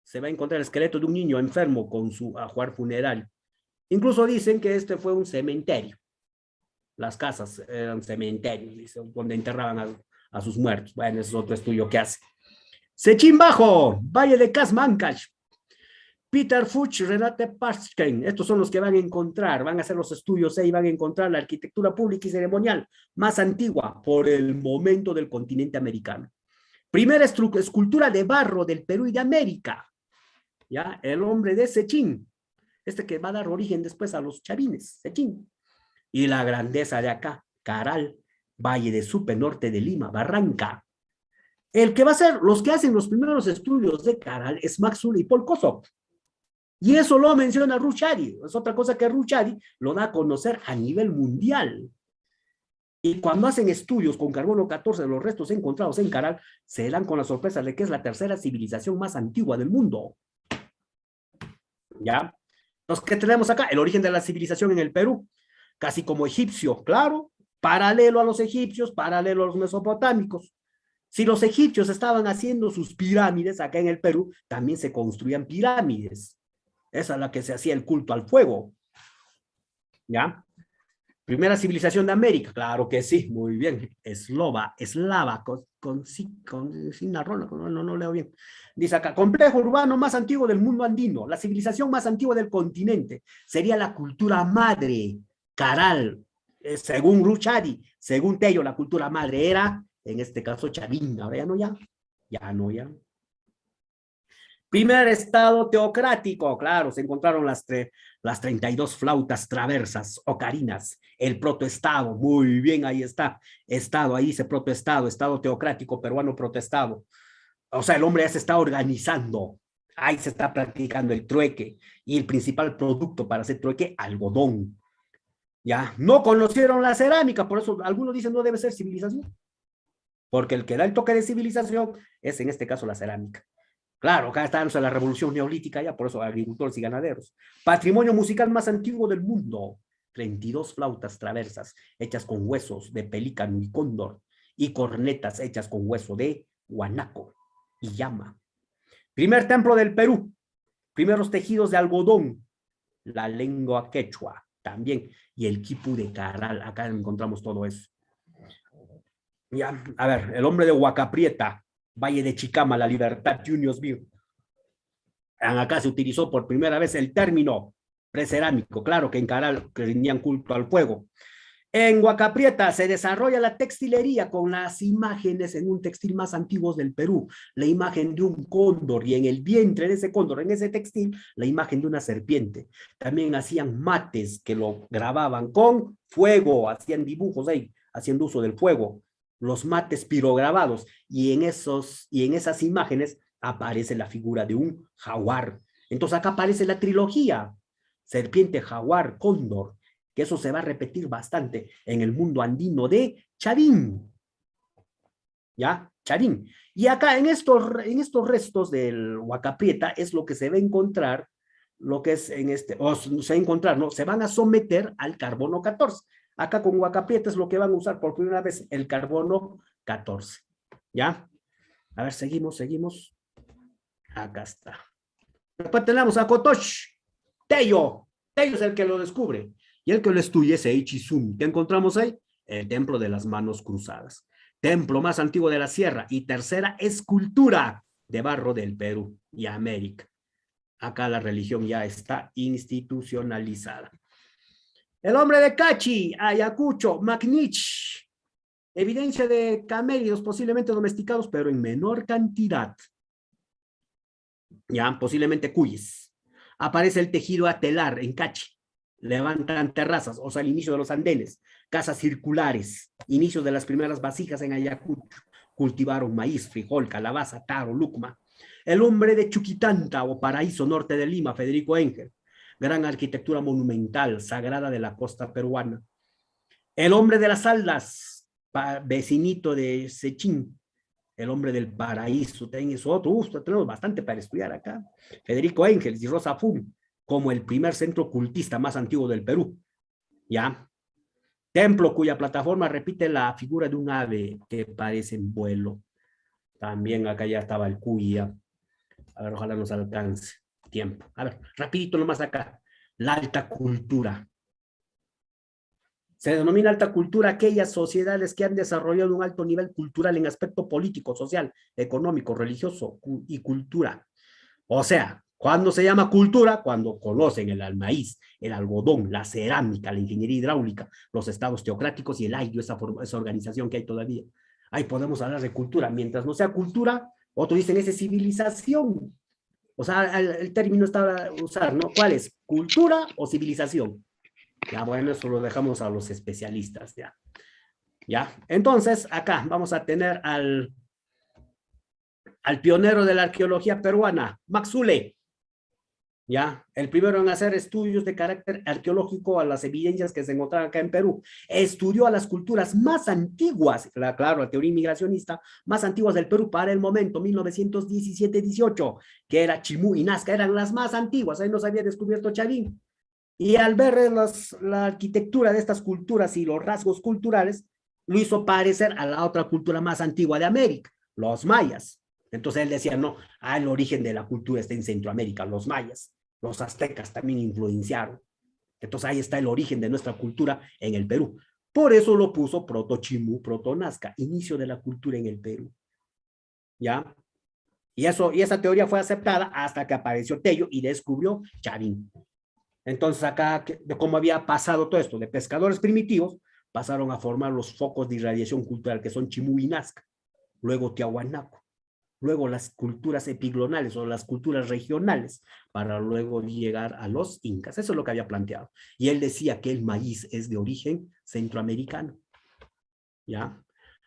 Se va a encontrar el esqueleto de un niño enfermo con su ajuar funeral. Incluso dicen que este fue un cementerio. Las casas eran cementerios, donde enterraban a sus muertos. Bueno, ese es otro estudio que hace. Sechín Bajo, Valle de Casmancash, Peter Fuchs, Renate Parsken, estos son los que van a encontrar, van a hacer los estudios y van a encontrar la arquitectura pública y ceremonial más antigua por el momento del continente americano. Primera escultura de barro del Perú y de América, ¿ya? El hombre de Sechín. este que va a dar origen después a los chavines, Sechín. Y la grandeza de acá, Caral, Valle de Supe, norte de Lima, Barranca. El que va a ser, los que hacen los primeros estudios de Caral es Max Zula y Paul Kossoff. Y eso lo menciona Ruchari. Es otra cosa que Ruchari lo da a conocer a nivel mundial. Y cuando hacen estudios con carbono 14 de los restos encontrados en Caral, se dan con la sorpresa de que es la tercera civilización más antigua del mundo. ¿Ya? Entonces, ¿qué tenemos acá? El origen de la civilización en el Perú. Casi como egipcio, claro, paralelo a los egipcios, paralelo a los mesopotámicos. Si los egipcios estaban haciendo sus pirámides acá en el Perú, también se construían pirámides. Esa es la que se hacía el culto al fuego. ¿Ya? Primera civilización de América, claro que sí, muy bien. Eslava, sin narrona, no leo bien. Dice acá, complejo urbano más antiguo del mundo andino, la civilización más antigua del continente, sería la cultura madre, Caral, según Ruchari, según Tello, la cultura madre era, en este caso, Chavín, ahora ya no. Primer estado teocrático, claro, se encontraron las 32 flautas traversas, ocarinas, el protoestado, muy bien, ahí está, estado, ahí dice protoestado, estado teocrático peruano protestado. O sea, el hombre ya se está organizando, ahí se está practicando el trueque, y el principal producto para hacer trueque, algodón. Ya, no conocieron la cerámica, por eso algunos dicen no debe ser civilización, porque el que da el toque de civilización es en este caso la cerámica. Claro, acá estamos en la revolución neolítica ya, por eso agricultores y ganaderos. Patrimonio musical más antiguo del mundo. 32 flautas traversas hechas con huesos de pelícano y cóndor y cornetas hechas con hueso de guanaco y llama. Primer templo del Perú. Primeros tejidos de algodón. La lengua quechua también. Y el quipu de Caral. Acá encontramos todo eso. Ya, a ver, el hombre de Huacaprieta. Valle de Chicama, La Libertad, Juniors View. Acá se utilizó por primera vez el término precerámico, claro que en Caral rendían culto al fuego. En Huacaprieta se desarrolla la textilería con las imágenes en un textil más antiguo del Perú, la imagen de un cóndor y en el vientre de ese cóndor, en ese textil, la imagen de una serpiente. También hacían mates que lo grababan con fuego, hacían dibujos ahí, haciendo uso del fuego. Los mates pirograbados y en esas imágenes aparece la figura de un jaguar. Entonces acá aparece la trilogía, serpiente, jaguar, cóndor, que eso se va a repetir bastante en el mundo andino de Chavín. ¿Ya? Chavín. Y acá en estos restos del Huacaprieta es lo que se va a encontrar, lo que es se van a someter al carbono 14. Acá con Huacaprieta es lo que van a usar por primera vez, el carbono 14. ¿Ya? A ver, seguimos. Acá está. Después tenemos a Kotosh. Tello es el que lo descubre. Y el que lo estudia es Eichizumi. ¿Qué encontramos ahí? El templo de las manos cruzadas. Templo más antiguo de la sierra. Y tercera escultura de barro del Perú y América. Acá la religión ya está institucionalizada. El hombre de Cachi, Ayacucho, Magnich. Evidencia de camélidos posiblemente domesticados, pero en menor cantidad. Ya, posiblemente cuyes. Aparece el tejido atelar en Cachi. Levantan terrazas, o sea, el inicio de los andenes. Casas circulares. Inicios de las primeras vasijas en Ayacucho. Cultivaron maíz, frijol, calabaza, taro, lucma. El hombre de Chuquitanta o Paraíso, norte de Lima, Federico Engel. Gran arquitectura monumental, sagrada de la costa peruana. El hombre de las Aldas, vecinito de Sechín. El hombre del Paraíso, tenemos otro, tenemos bastante para estudiar acá. Federico Engels y Rosa Fum, como el primer centro cultista más antiguo del Perú. ¿Ya? Templo cuya plataforma repite la figura de un ave que parece en vuelo. También acá ya estaba el Cuya. A ver, ojalá nos alcance tiempo. A ver, rapidito nomás acá. La alta cultura. Se denomina alta cultura aquellas sociedades que han desarrollado un alto nivel cultural en aspecto político, social, económico, religioso y cultura. O sea, ¿cuándo se llama cultura? Cuando conocen el maíz, el algodón, la cerámica, la ingeniería hidráulica, los estados teocráticos y el AIDO, esa organización que hay todavía. Ahí podemos hablar de cultura. Mientras no sea cultura, otros dicen esa es civilización. O sea, el término está usar, ¿no? ¿Cuál es? ¿Cultura o civilización? Ya, bueno, eso lo dejamos a los especialistas, ya. Ya, entonces acá vamos a tener al pionero de la arqueología peruana, Maxule. Ya, el primero en hacer estudios de carácter arqueológico a las evidencias que se encontraban acá en Perú. Estudió a las culturas más antiguas, claro, la teoría inmigracionista, más antiguas del Perú para el momento, 1917-18, que era Chimú y Nazca, eran las más antiguas, ahí nos había descubierto Chavín. Y al ver la arquitectura de estas culturas y los rasgos culturales, lo hizo parecer a la otra cultura más antigua de América, los mayas. Entonces él decía, no, el origen de la cultura está en Centroamérica, los mayas. Los aztecas también influenciaron. Entonces ahí está el origen de nuestra cultura en el Perú. Por eso lo puso Proto-Chimú, Proto-Nazca, inicio de la cultura en el Perú. ¿Ya? Y esa teoría fue aceptada hasta que apareció Tello y descubrió Chavín. Entonces acá, de cómo había pasado todo esto, de pescadores primitivos, pasaron a formar los focos de irradiación cultural que son Chimú y Nazca, luego Tiahuanaco, luego las culturas epiglonales o las culturas regionales, para luego llegar a los incas. Eso es lo que había planteado. Y él decía que el maíz es de origen centroamericano. ¿Ya?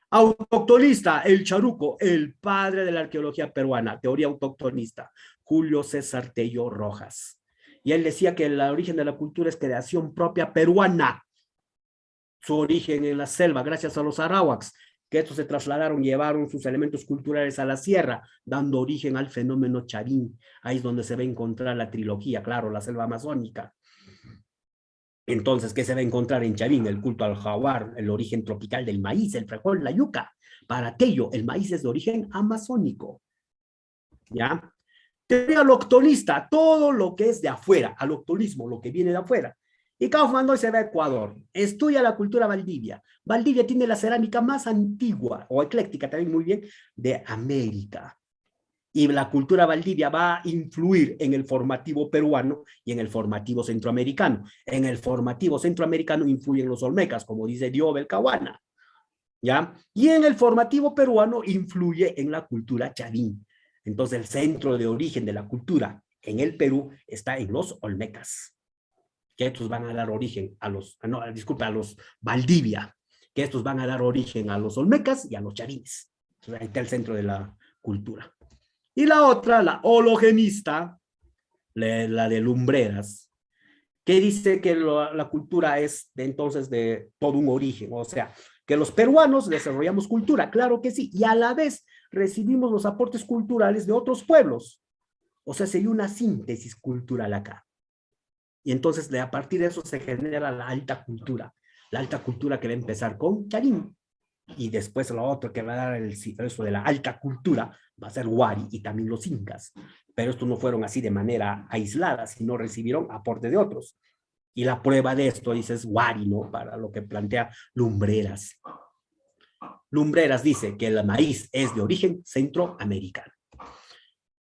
Autoctonista, el charuco, el padre de la arqueología peruana, teoría autoctonista, Julio César Tello Rojas. Y él decía que el origen de la cultura es creación propia peruana. Su origen en la selva, gracias a los arawaks, que estos se trasladaron, llevaron sus elementos culturales a la sierra, dando origen al fenómeno Chavín. Ahí es donde se va a encontrar la trilogía, claro, la selva amazónica. Entonces, ¿qué se va a encontrar en Chavín? El culto al jaguar, el origen tropical del maíz, el frijol, la yuca. Para Tello, el maíz es de origen amazónico. ¿Ya? Teoría aloctonista, todo lo que es de afuera, aloctonismo, lo que viene de afuera. Y Kaufman hoy se va a Ecuador, estudia la cultura Valdivia. Valdivia tiene la cerámica más antigua, o ecléctica también muy bien, de América. Y la cultura Valdivia va a influir en el formativo peruano y en el formativo centroamericano. En el formativo centroamericano influyen los olmecas, como dice Diobel Cahuana, ¿ya? Y en el formativo peruano influye en la cultura chavín. Entonces el centro de origen de la cultura en el Perú está en los olmecas, que estos van a dar origen a los, no, disculpa, a los Valdivia, que estos van a dar origen a los olmecas y a los chavines. Entonces ahí está el centro de la cultura. Y la otra, la hologenista, la de Lumbreras, que dice que la cultura es de entonces de todo un origen, o sea, que los peruanos desarrollamos cultura, claro que sí, y a la vez recibimos los aportes culturales de otros pueblos. O sea, sería una síntesis cultural acá. Y entonces a partir de eso se genera la alta cultura que va a empezar con Chavín. Y después lo otro que va a dar eso de la alta cultura va a ser Huari y también los incas. Pero estos no fueron así de manera aislada, sino recibieron aporte de otros. Y la prueba de esto, dices, Huari, ¿no? Para lo que plantea Lumbreras. Lumbreras dice que el maíz es de origen centroamericano.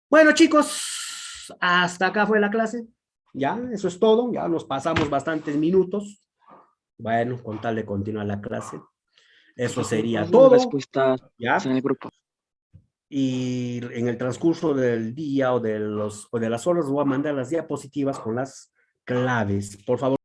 Bueno, chicos, hasta acá fue la clase. Ya, eso es todo. Ya nos pasamos bastantes minutos. Bueno, con tal de continuar la clase. Eso sería todo. Respuestas ¿Ya? en el grupo. Y en el transcurso del día o de las horas voy a mandar las diapositivas con las claves. Por favor.